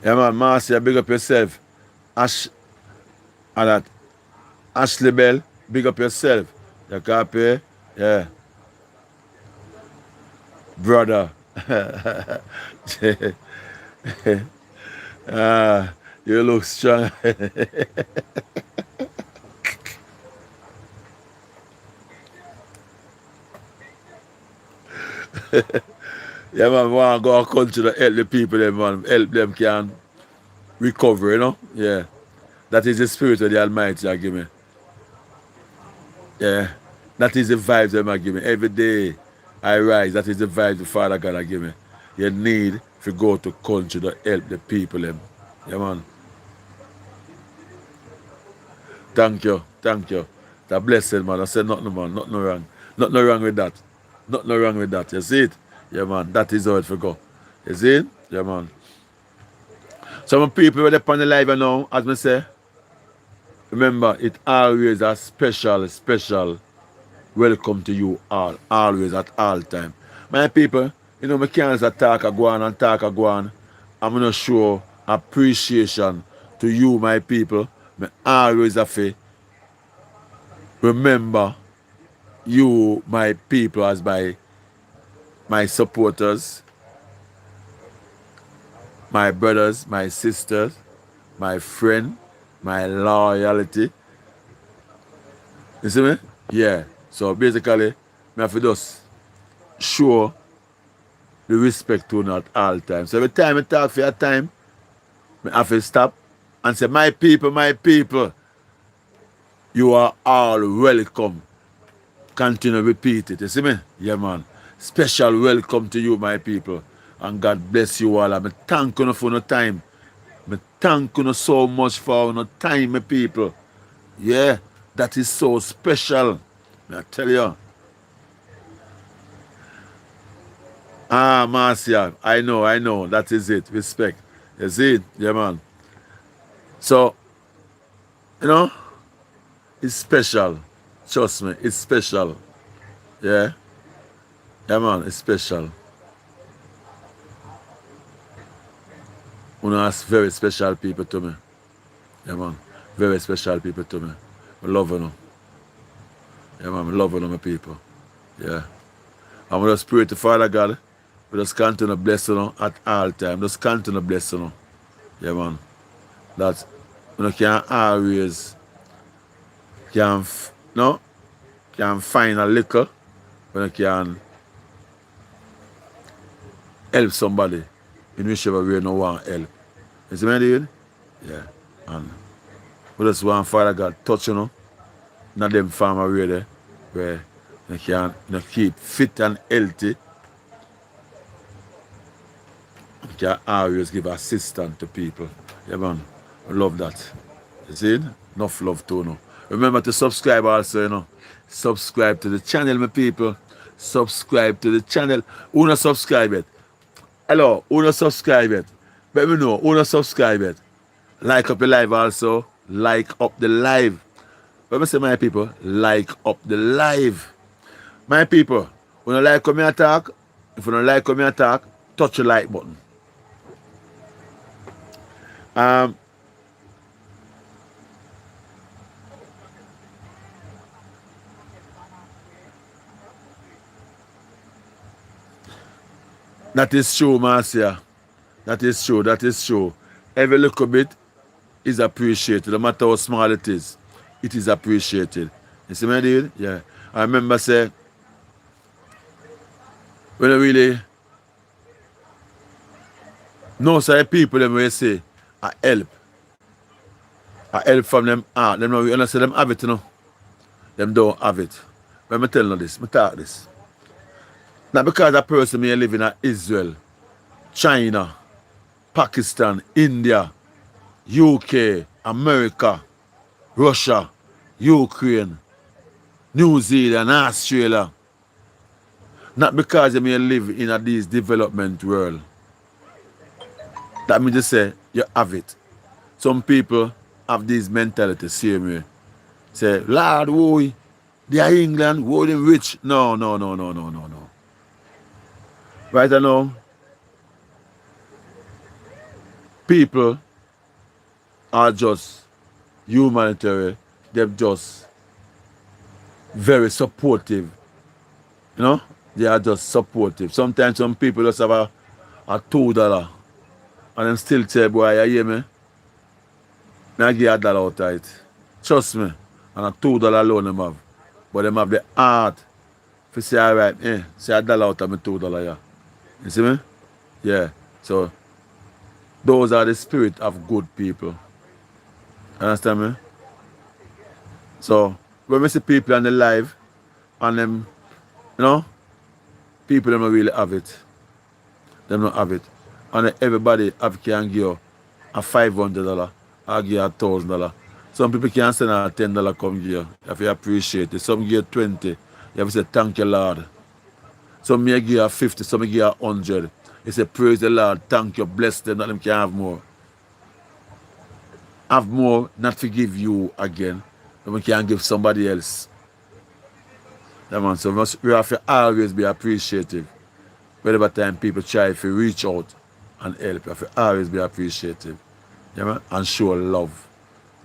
Yeah, man, Marcia, big up yourself. And that Ashley Bell, big up yourself. You copy? Yeah. Brother. You look strong. Yeah, man, want to go a country to help the people, them, man. Help them can recover, you know? Yeah. That is the spirit of the Almighty I give me. Yeah. That is the vibes that I give me. Every day I rise, that is the vibes the Father God I give me. You need to go to country to help the people. Them. Yeah, man. Thank you. Thank you. That blessed, man. I said nothing, man. Nothing wrong. Nothing wrong with that. Nothing wrong with that. You see it? Yeah, man. That is how it for go. You see it? Yeah, man. Some people when they on the live now, as I say, remember, it always a special welcome to you all. Always, at all time. My people, you know, I can't just talk a go on and talk a go on. I'm going to show appreciation to you, my people. I always have to remember you, my people, as my supporters, my brothers, my sisters, my friend, my loyalty. You see me? Yeah. So basically, I have to just show the respect to you at all times. So every time I talk for your time, I have to stop and say, my people, you are all welcome. Continue to repeat it. You see me? Yeah, man. Special welcome to you, my people. And God bless you all. I thank you for no time. I thank you so much for no time, my people. Yeah, that is so special. I tell you. Ah, Marcia, I know. That is it. Respect. You see it? Yeah, man. So, you know, it's special. Trust me, it's special. Yeah? Yeah, man, it's special. You know, that's very special people to me. Yeah, man. Very special people to me. I love you. Yeah, man, I love you, my people. Yeah. I'm going to pray to Father God. We just continue to bless you at all time. Just continue to bless you. Yeah, man. That you can always can find a little when you can help somebody in whichever way you want help. You see what I mean? Yeah. And we just want Father God touch not them farmer way there where you can keep fit and healthy. You can always give assistance to people. Yeah, man. I love that. You see it? Enough love too, no. Remember to subscribe also, you know. Subscribe to the channel, my people. Subscribe to the channel. Who not subscribe it? Hello, who not subscribe it? Let me know, who not subscribe it? Like up the live also. Like up the live. Let me say, my people, like up the live. My people, when you like come here talk, if you don't like come here talk, touch the like button. That is true, Marcia. That is true. Every little bit is appreciated, no matter how small it is. It is appreciated. You see what I did? Yeah. I remember say, when I really know some people them will say, I help. I help from them heart. Them know we say them have it, you know. Them don't have it. But I tell you this, I talk this. Not because a person may live in Israel, China, Pakistan, India, UK, America, Russia, Ukraine, New Zealand, Australia. Not because you may live in these development world. That means to say you have it. Some people have this mentality, same way. Say, Lord, whoa, they are England, whoa, they rich. No. Right now, people are just humanitarian. They're just very supportive. You know? They are just supportive. Sometimes some people just have a $2 and them still say, boy, you hear me? I give $1 out of it. Trust me. And a $2 alone them have. But them have the heart to say, all right, say $1 out of my $2, yeah. You see me? Yeah. So those are the spirit of good people. Understand me? So when we see people on the live and them, you know, people don't really have it. They don't have it. And everybody can give you a $500 or give you $1,000. Some people can send a $10 come give you. You have to appreciate it. Some give you 20. You have to say thank you, Lord. Some may give you 50, some may give you 100. You say praise the Lord, thank you, bless them, that them can have more. Have more, not forgive you again. Then we can give somebody else. Yeah, man. So we have to always be appreciative. Whenever time people try to reach out and help, you have to always be appreciative. Yeah, man? And show love.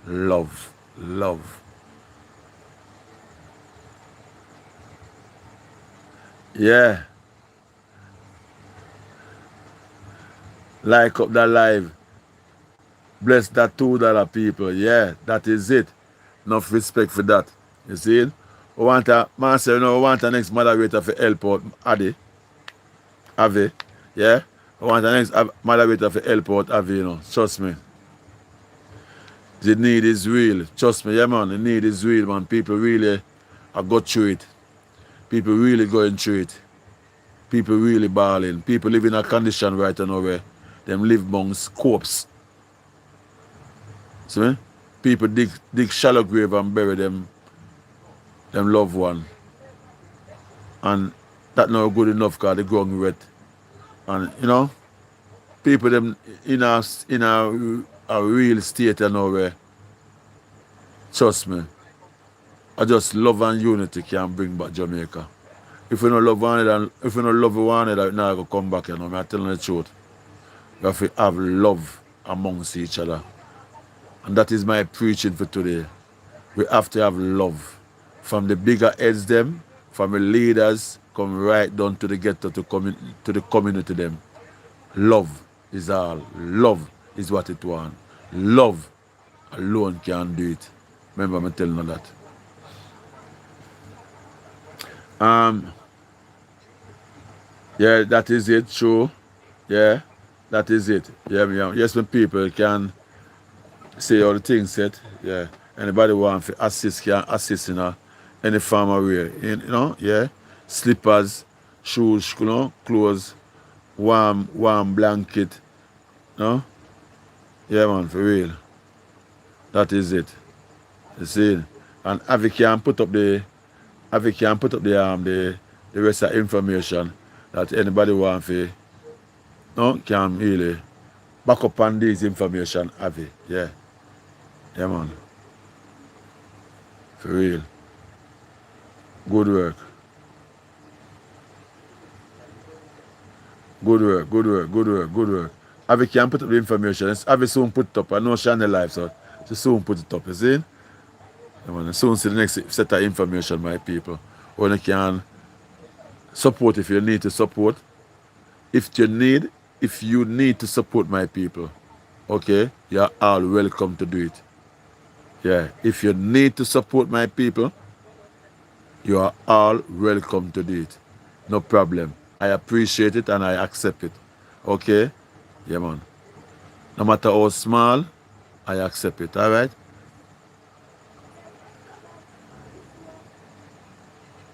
Love. Love. Yeah. Like up that live. Bless that $2 people. Yeah, that is it. Enough respect for that. You see it? We want a master, you know, we want the next moderator for help out Adi. Avi. Yeah? We want the next moderator for help out Avi, you know. Trust me. The need is real. Trust me, yeah man. The need is real, man. People really are go through it. People really going through it. People really balling. People live in a condition right now where them live amongst corpse. See me? People dig shallow grave and bury them loved one. And that not good enough because the ground wet. And you know, people them in a real state you know where, trust me, I just love and unity can bring back Jamaica. If we don't love one another, if we don't love one another, it's not going to come back, you know. I'm telling the truth. We have to have love amongst each other. And that is my preaching for today. We have to have love. From the bigger heads them, from the leaders, come right down to the ghetto, to the community them. Love is all. Love is what it wants. Love alone can do it. Remember me telling you that. Yeah, that is it, true. Yeah, that is it. Yeah. Yes, when people can say all the things said, yeah. Anybody want to assist can assist in any form of way. You know, yeah. Slippers, shoes, you know, clothes, warm blanket. You know? Yeah man, for real. That is it. You see? And Avi can put up the rest of information that anybody want to, no, can really back up on this information, Avi. Yeah. Yeah, man. For real. Good work. Good work. Avi can put up the information. Avi soon put it up. I know she on the live, so she soon put it up, you see? Yeah, man. Soon see the next set of information, my people. When you can support if you need to support. If you need to support my people, okay, you're all welcome to do it. Yeah, if you need to support my people, you are all welcome to do it. No problem. I appreciate it and I accept it. Okay? Yeah, man. No matter how small, I accept it. All right?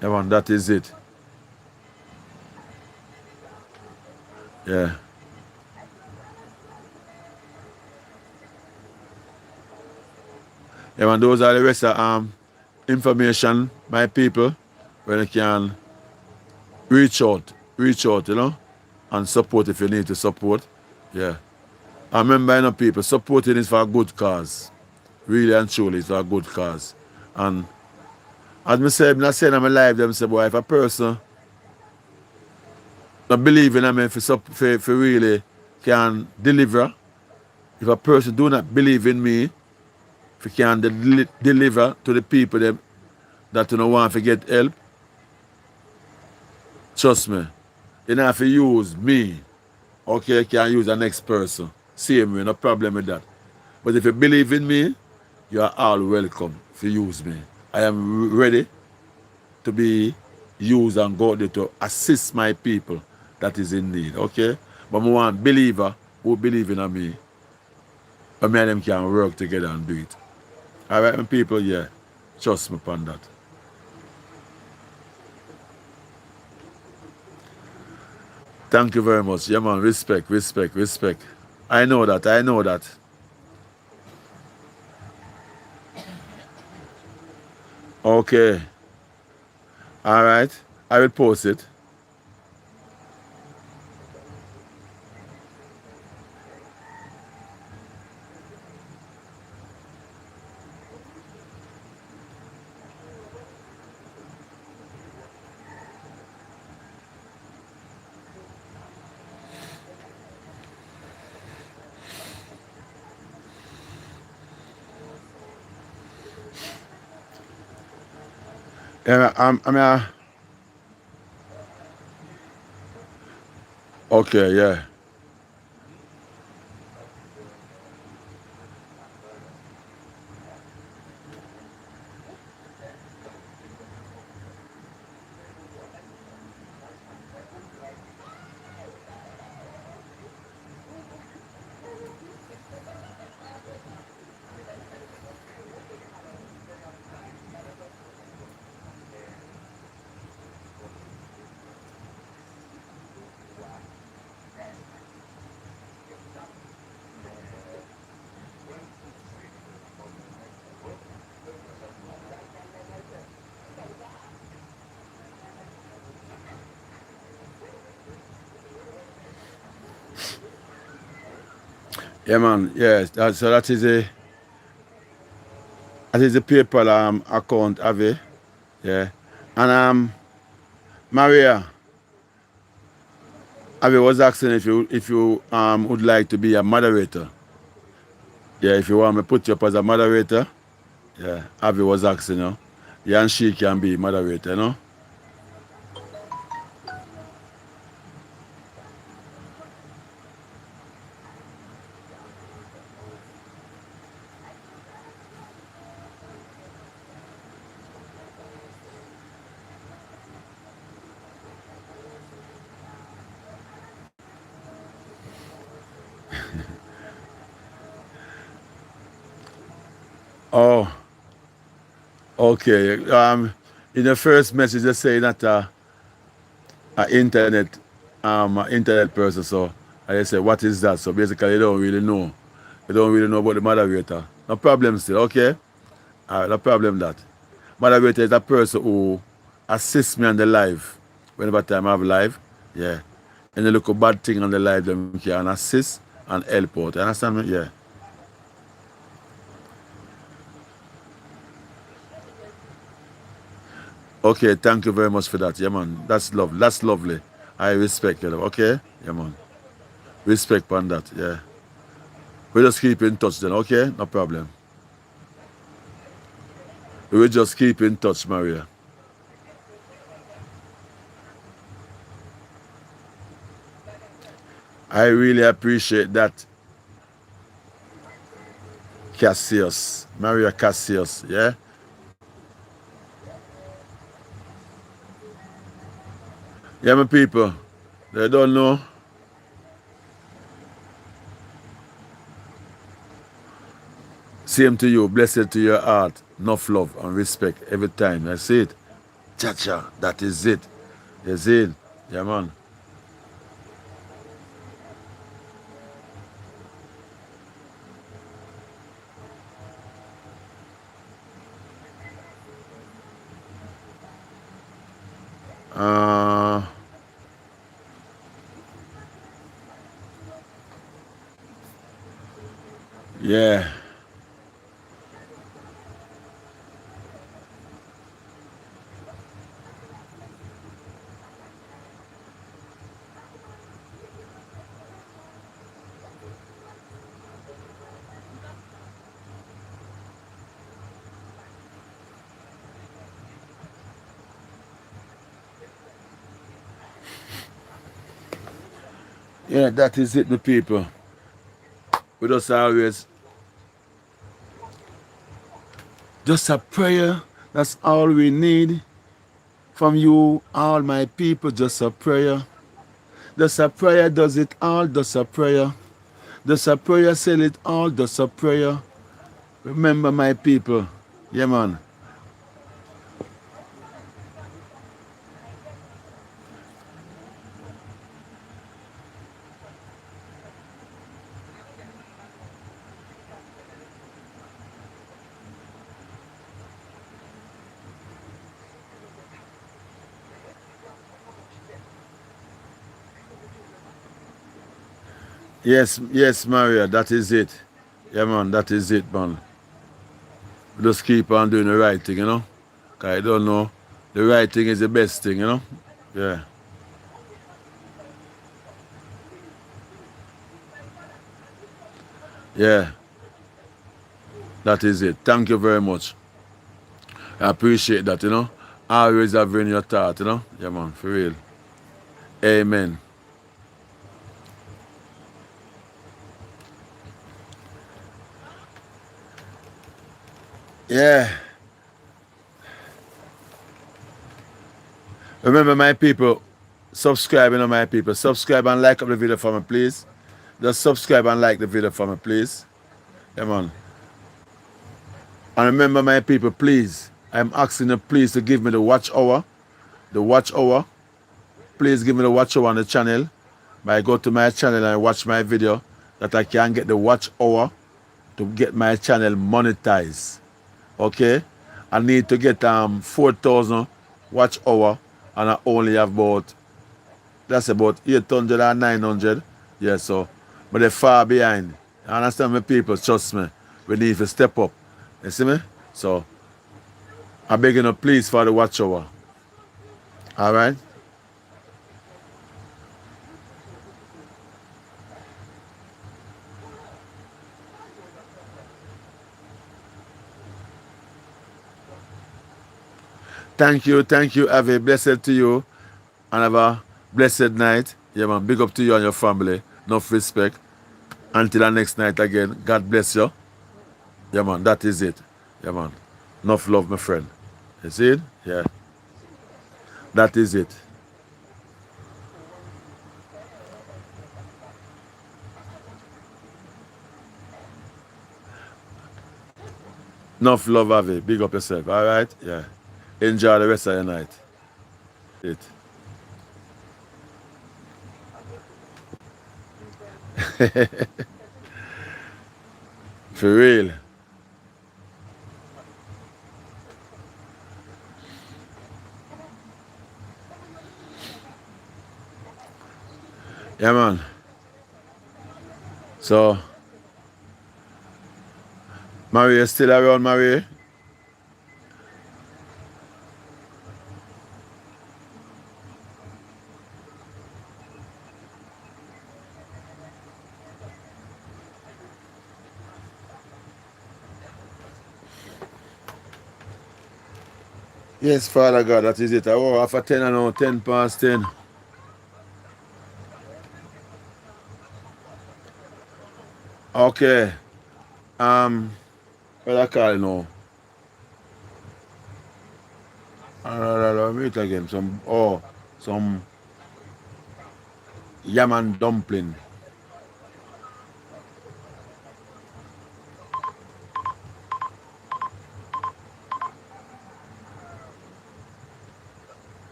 Yeah, man, that is it. Yeah. Yeah, man, those are the rest of information, my people, where you can reach out, you know, and support if you need to support. Yeah. I remember, you know, people, supporting is for a good cause. Really and truly, it's for a good cause. And as I said, I'm saying in my life, them say, boy, if a person not believe in me for really can deliver, if a person do not believe in me, if he can deliver to the people that don't want to get help, trust me, you don't have to use me. Okay, you can use the next person. Same way, no problem with that. But if you believe in me, you are all welcome to use me. I am ready to be used and go there to assist my people that is in need. Okay? But I want believer who believe in me. And me and them can work together and do it. All right, my people, yeah. Trust me upon that. Thank you very much. Yeah, man. Respect, respect, respect. I know that. I know that. Okay. All right. I will post it. Yeah, okay, yeah. Yeah, man. Yes. So that is a PayPal account, Ave. Yeah. And Maria, Ave was asking if you would like to be a moderator. Yeah, if you want me to put you up as a moderator. Yeah. Ave was asking, Yeah, and she can be moderator, Oh, okay. In the first message, they say that a internet person. So I say, what is that? So basically, you don't really know. You don't really know about the moderator. No problem still, okay? All right, no problem that. Moderator is a person who assists me on the live. Whenever time I have live, yeah. Any little bad thing on the live, them can assist and help out. You understand me? Yeah. Okay, thank you very much for that. Yeah, man. That's lovely. That's lovely. I respect you. Okay? Yeah, man. Respect on that. Yeah. We just keep in touch then. Okay? No problem. We will just keep in touch, Maria. I really appreciate that, Cassius. Maria Cassius. Yeah? Yeah, my people. They don't know. Same to you. Blessed to your heart. Enough love and respect every time. I see it. Cha cha. That is it. You see it? Yeah, man. Uh, yeah. Yeah, that is it, the people. We just always, just a prayer. That's all we need from you, all my people. Just a prayer. Just a prayer does it all. Just a prayer. Just a prayer sell it all. Just a prayer. Remember my people. Yeah, man. Yes, yes, Maria, that is it. Yeah, man, that is it, man. Just keep on doing the right thing, you know? 'Cause I don't know. The right thing is the best thing, you know? Yeah. Yeah, that is it. Thank you very much. I appreciate that, you know? Always having your thought, you know? Yeah, man, for real. Amen. Yeah. Remember, my people, subscribe, you know, my people. Subscribe and like up the video for me, please. Just subscribe and like the video for me, please. Yeah, man. And remember, my people, please, I'm asking you, please, to give me the watch hour. The watch hour. Please give me the watch hour on the channel. By go to my channel and watch my video, that I can get the watch hour to get my channel monetized. Okay? I need to get 4,000 watch hour, and I only have that's about 800 or 900. Yeah, so, but they're far behind. You understand me, people? Trust me. We need to step up. You see me? So, I'm begging you, please, for the watch hour. All right? Thank you. Have a blessed to you. And have a blessed night. Yeah, man. Big up to you and your family. Enough respect. Until the next night again. God bless you. Yeah, man. That is it. Yeah, man. Enough love, my friend. You see it? Yeah. That is it. Enough love, Avi. Big up yourself. All right? Yeah. Enjoy the rest of your night. It. For real. Yeah, man. So, Maria still around, Maria? Yes, Father God, that is it. Oh, after 10 and now, 10 past 10. Okay. What I call it now? Wait again. Some yam and dumpling.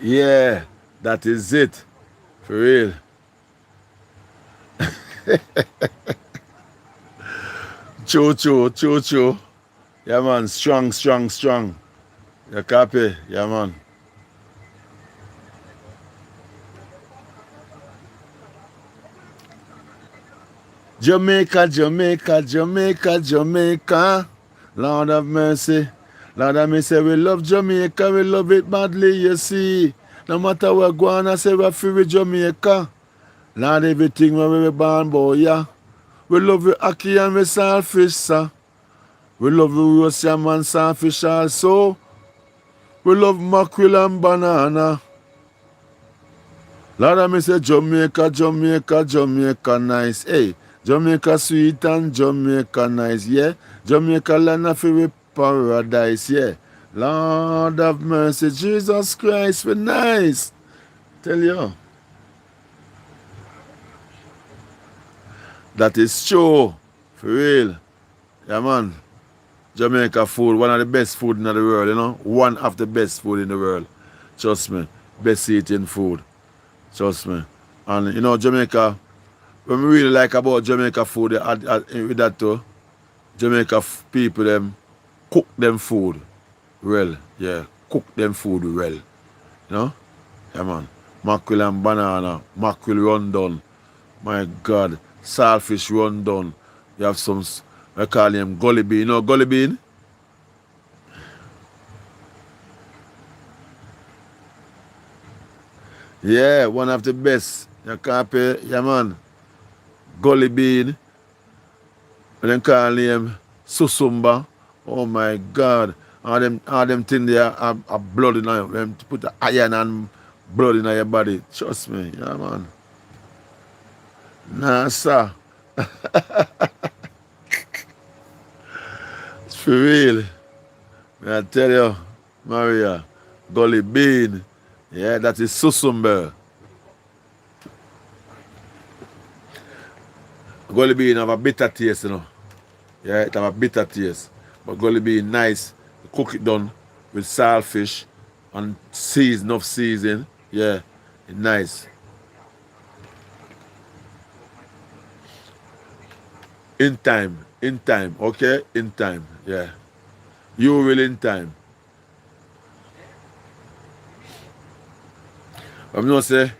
Yeah, that is it. For real. Choo. Yeah, man. Strong. You copy? Yeah, man. Jamaica. Lord of mercy. We love Jamaica. We love it badly, you see. No matter what go on, I say we're free with Jamaica. Lord, everything where we born, boy, yeah. We love the ackee and the saltfish, sir. We love the roast yam and saltfish also. We love mackerel and banana. Lord, I say Jamaica, Jamaica, Jamaica nice. Hey, Jamaica sweet and Jamaica nice, yeah. Jamaica land of a paradise, yeah. Lord have mercy, Jesus Christ, we nice. Tell you. That is true. For real. Yeah, man. Jamaica food, one of the best food in the world, you know. One of the best food in the world. Trust me. Best eating food. Trust me. And, you know, Jamaica, what we really like about Jamaica food, with that too, Jamaica people, them cook them food well. Yeah, cook them food well. You know? Yeah, man. Mackerel and banana, mackerel rundown. My God. Saltfish rundown. You have some, I call them gully bean. You know gully bean? Yeah, one of the best. You can't pay, yeah, man. Gully bean. And then call them susumba. Oh my God. All them things there are blood in your, them put the iron and blood in your body. Trust me, yeah, man. Nah, sir. It's for real. I tell you, Maria, gully bean. Yeah, that is susumba. Gully bean have a bitter taste, you know. Yeah, it have a bitter taste. But gully bean nice. Cook it done with saltfish and enough season. Yeah, it's nice. In time, okay? In time, yeah. You will in time. I'm not say,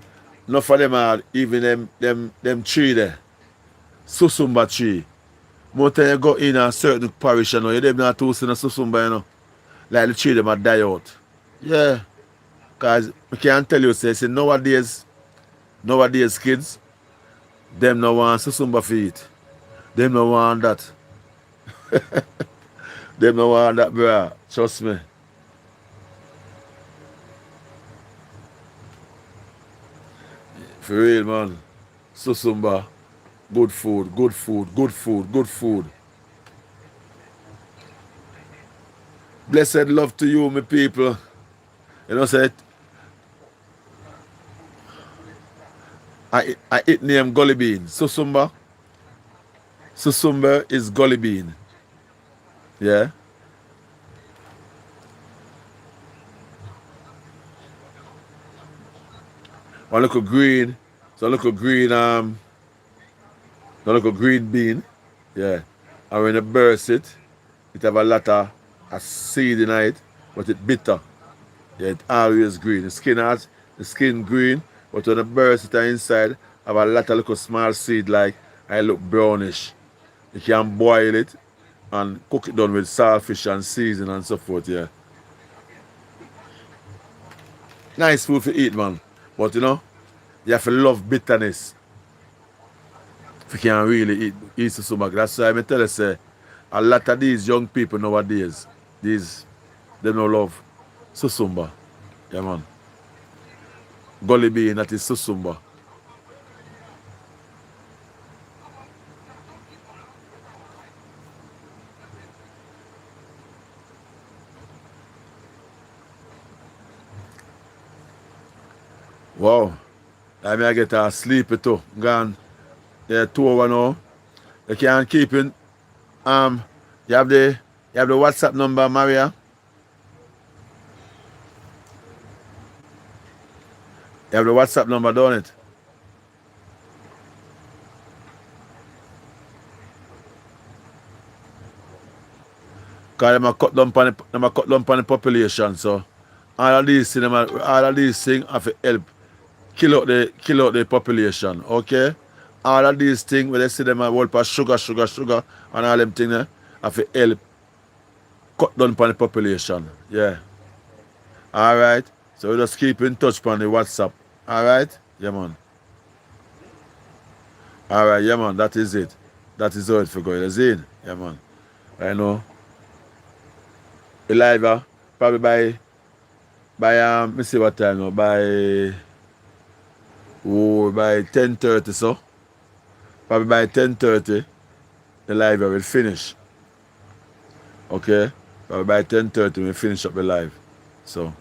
enough of them are even them tree there. Susumba tree. More time you go in a certain parish, you know, you them not too in a susumba, you know. Like the tree them a die out. Yeah. Cause I can't tell you, say nowadays kids, them no want susumba for it. Them no want that. Them no want that, bro. Trust me. For real, man. Susumba. Good food, good food, good food, good food. Blessed love to you, my people. You know, say I eat name gully bean. Susumba. Susumba is gully bean. Yeah. One little green. So look green bean. Yeah. And when you burst it, it have a lot of a seed in it, but it bitter. Yeah, it always green. The skin green, but when you burst it inside, have a lot of little small seed like I look brownish. You can boil it and cook it done with saltfish and season and so forth, yeah. Nice food to eat, man. But you know, you have to love bitterness if you can really eat so much. That's why I tell you, say, a lot of these young people nowadays, they don't love susumba. Yeah, man. Gully bean, that is susumba. Wow. I mean, I get a sleepy too. Gone. Yeah, 2 hours now. You can't keep it. You have the WhatsApp number, Maria. You have the WhatsApp number, don't it? Because them a cut down on the population, so all of these things have to help kill out the population, okay? All of these things where they see them a whole for sugar, and all them things have to help cut down on the population. Yeah. Alright. So we just keep in touch on the WhatsApp. Alright? Yeah, man. Alright, yeah, man, that is it. That is how it for going. You see? Yeah, man. I know. Eliva, probably by me see what time now. By 10:30 so. Probably by 10:30 the live will finish. Okay? Probably by 10:30 we finish up the live. So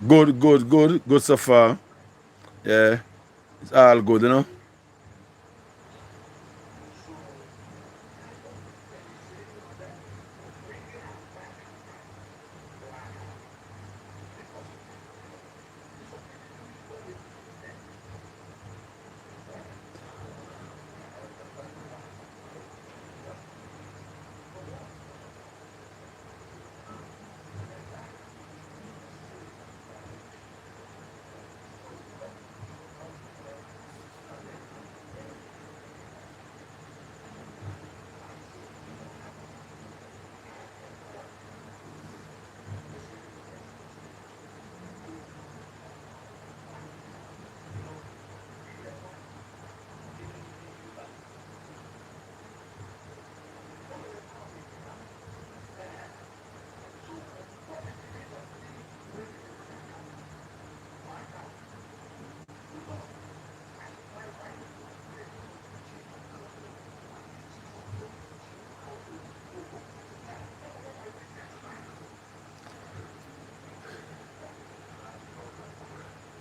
good so far. Yeah. It's all good, you know.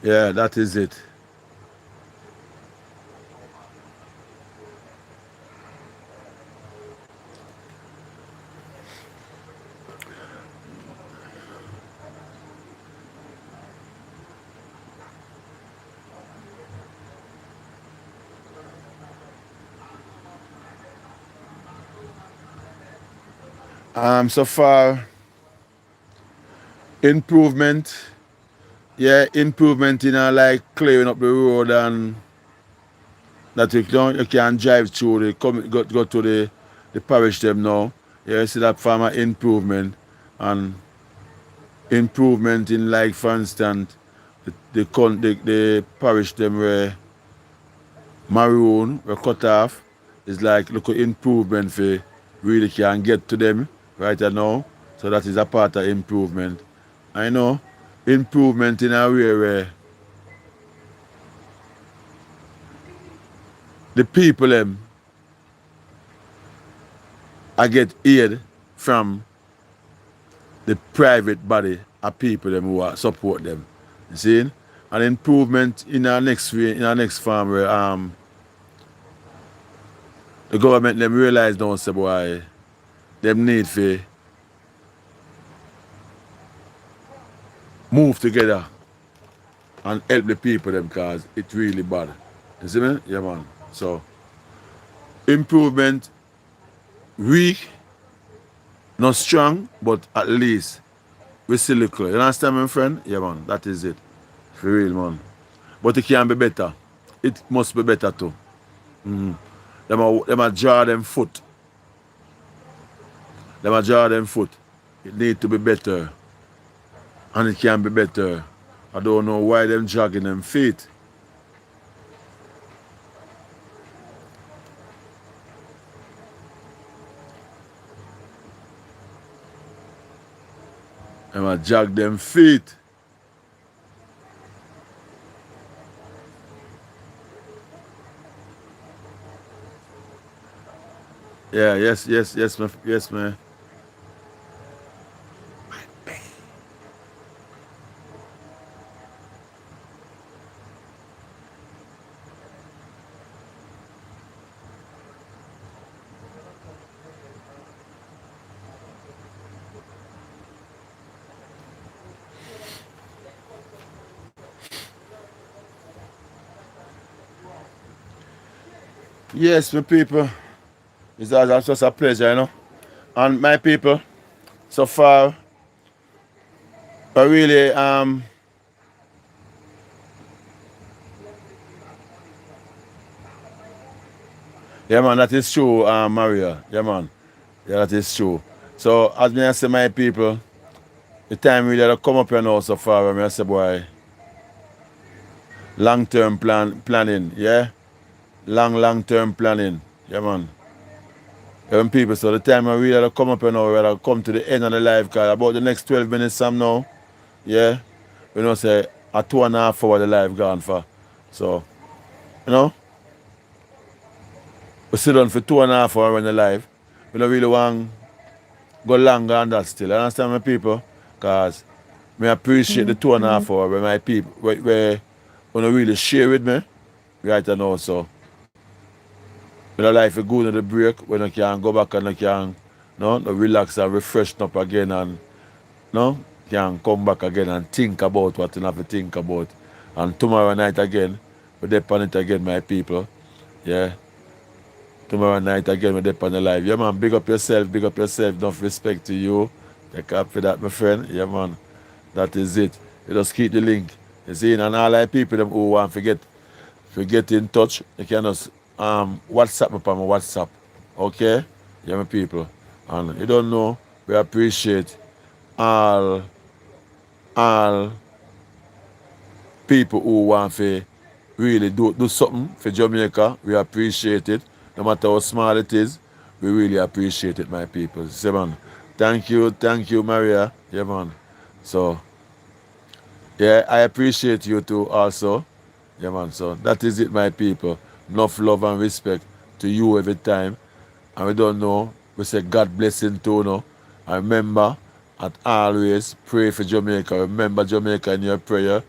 Yeah, that is it. So far improvement. Yeah, improvement in like clearing up the road and that you can drive through go to the parish them now. Yeah, you see that farmer improvement and improvement in like for instance the parish them where maroon were cut off is like look improvement for really can get to them right now. So that is a part of improvement. I know improvement in a way where the people them I get aid from the private body of people them who are support them. You see? An improvement in our next farm where the government them realize don't say boy them need to move together and help the people them cause it's really bad. You see me? Yeah man. So improvement weak, not strong, but at least we still look clear. You understand my friend? Yeah man, that is it. For real man. But it can be better. It must be better too. Them a draw them foot. Them a draw them foot. It need to be better. And it can be better. I don't know why them dragging them feet. Them a drag them feet. Yeah, yes, man. Yes, my people. It's always just a pleasure, you know. And my people, so far, I really yeah man, that is true, Maria. Yeah man. Yeah, that is true. So as me I say my people, the time really to come up here now so far, when I say boy, long term planning, yeah? Long term planning. Yeah man. Young people, so the time I really to come up here now, we're to come to the end of the live call. About the next 12 minutes from now, yeah? We know say a 2.5 hour the live gone for. So, you know, we sit down for 2.5 hours when the live. We don't really want go longer than that still. You understand my people? Because I appreciate the 2.5 hours where my people where you know, really share with me right now. So when the life is good on the break, when I can go back and I can no relax and refresh up again and no can come back again and think about what you have to think about. And tomorrow night again, we depend on it again, my people. Yeah. Tomorrow night again, we depend on the live. Yeah man, big up yourself, big up yourself. Enough respect to you. Take up for that, my friend. Yeah man. That is it. You just keep the link. You see, and all the people them who want to get in touch, you can just WhatsApp me on my WhatsApp. Okay? Yeah, my people. And you don't know, we appreciate all all people who want to really do something for Jamaica. We appreciate it. No matter how small it is, we really appreciate it, my people. See, man. Thank you, Maria. Yeah, man. So, yeah, I appreciate you too also. Yeah, man. So that is it, my people. Enough love and respect to you every time. And we don't know. We say God blessing too, no. And remember, and always pray for Jamaica. Remember Jamaica in your prayer.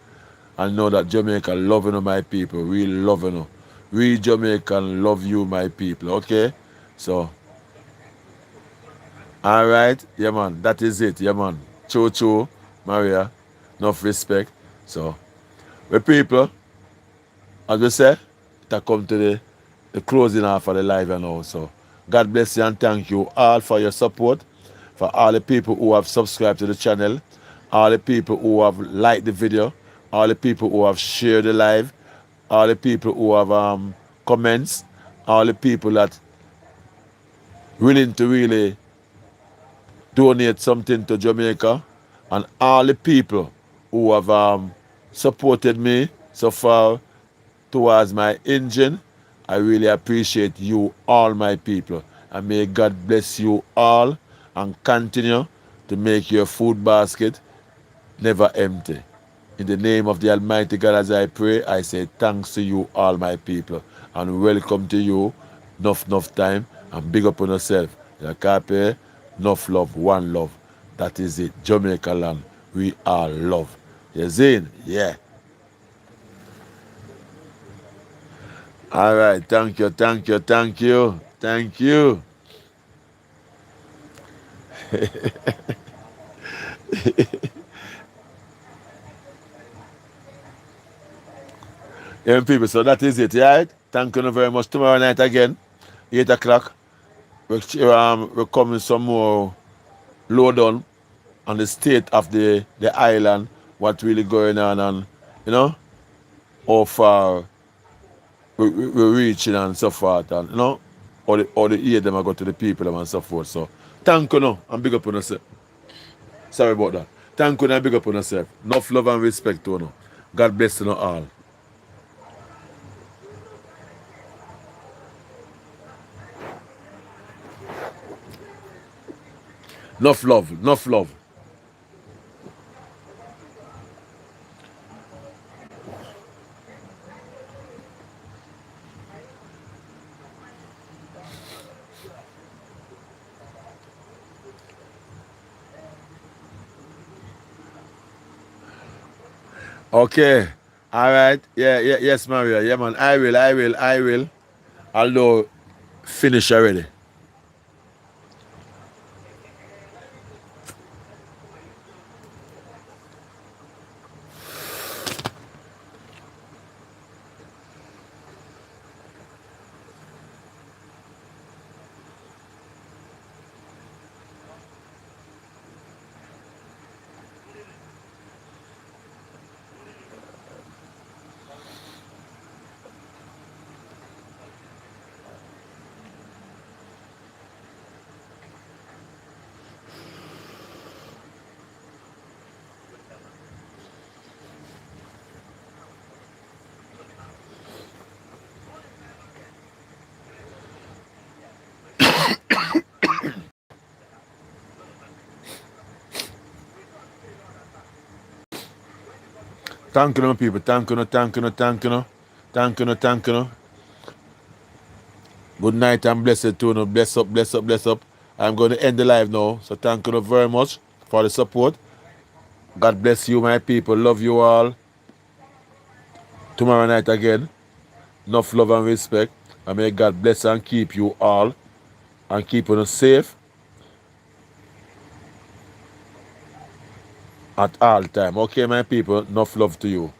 And know that Jamaica love you, my people. We love you. We Jamaican love you, my people. Okay? So, all right. Yeah, man. That is it. Yeah, man. Cho, Maria. Enough respect. So, we people, as we say, it come to the closing half of the live and all. So God bless you and thank you all for your support, for all the people who have subscribed to the channel, all the people who have liked the video, all the people who have shared the live, all the people who have comments, all the people that willing to really donate something to Jamaica, and all the people who have supported me so far towards my engine. I really appreciate you all, my people. And may God bless you all and continue to make your food basket never empty. In the name of the Almighty God, as I pray, I say thanks to you all, my people. And welcome to you. Enough time. And big up on yourself. Yakape, enough love, one love. That is it. Jamaica land. We are love. You see? Yeah. All right, thank you. Thank you. Yeah, people, so that is it, right? Thank you very much. Tomorrow night again, 8 o'clock, we're coming some more lowdown on the state of the island, what really going on, and, you know, how far we're reaching and so forth, and, you know, all the aid them I go to the people and so forth. So, thank you, no, and big up on yourself. Sorry about that. Thank you and big up on yourself. Enough love and respect to you. God bless you all. Enough love, enough love. Okay. All right. Yes, Maria. Yeah, man. I will. Although, finish already. Thank you, my people. Thank you, thank you, thank you. Thank you, thank you. Good night and blessed to you. Bless up, bless up, bless up. I'm going to end the live now. So thank you very much for the support. God bless you, my people. Love you all. Tomorrow night again. Enough love and respect. And may God bless and keep you all. And keep you safe at all time. Okay, my people. Enough love to you.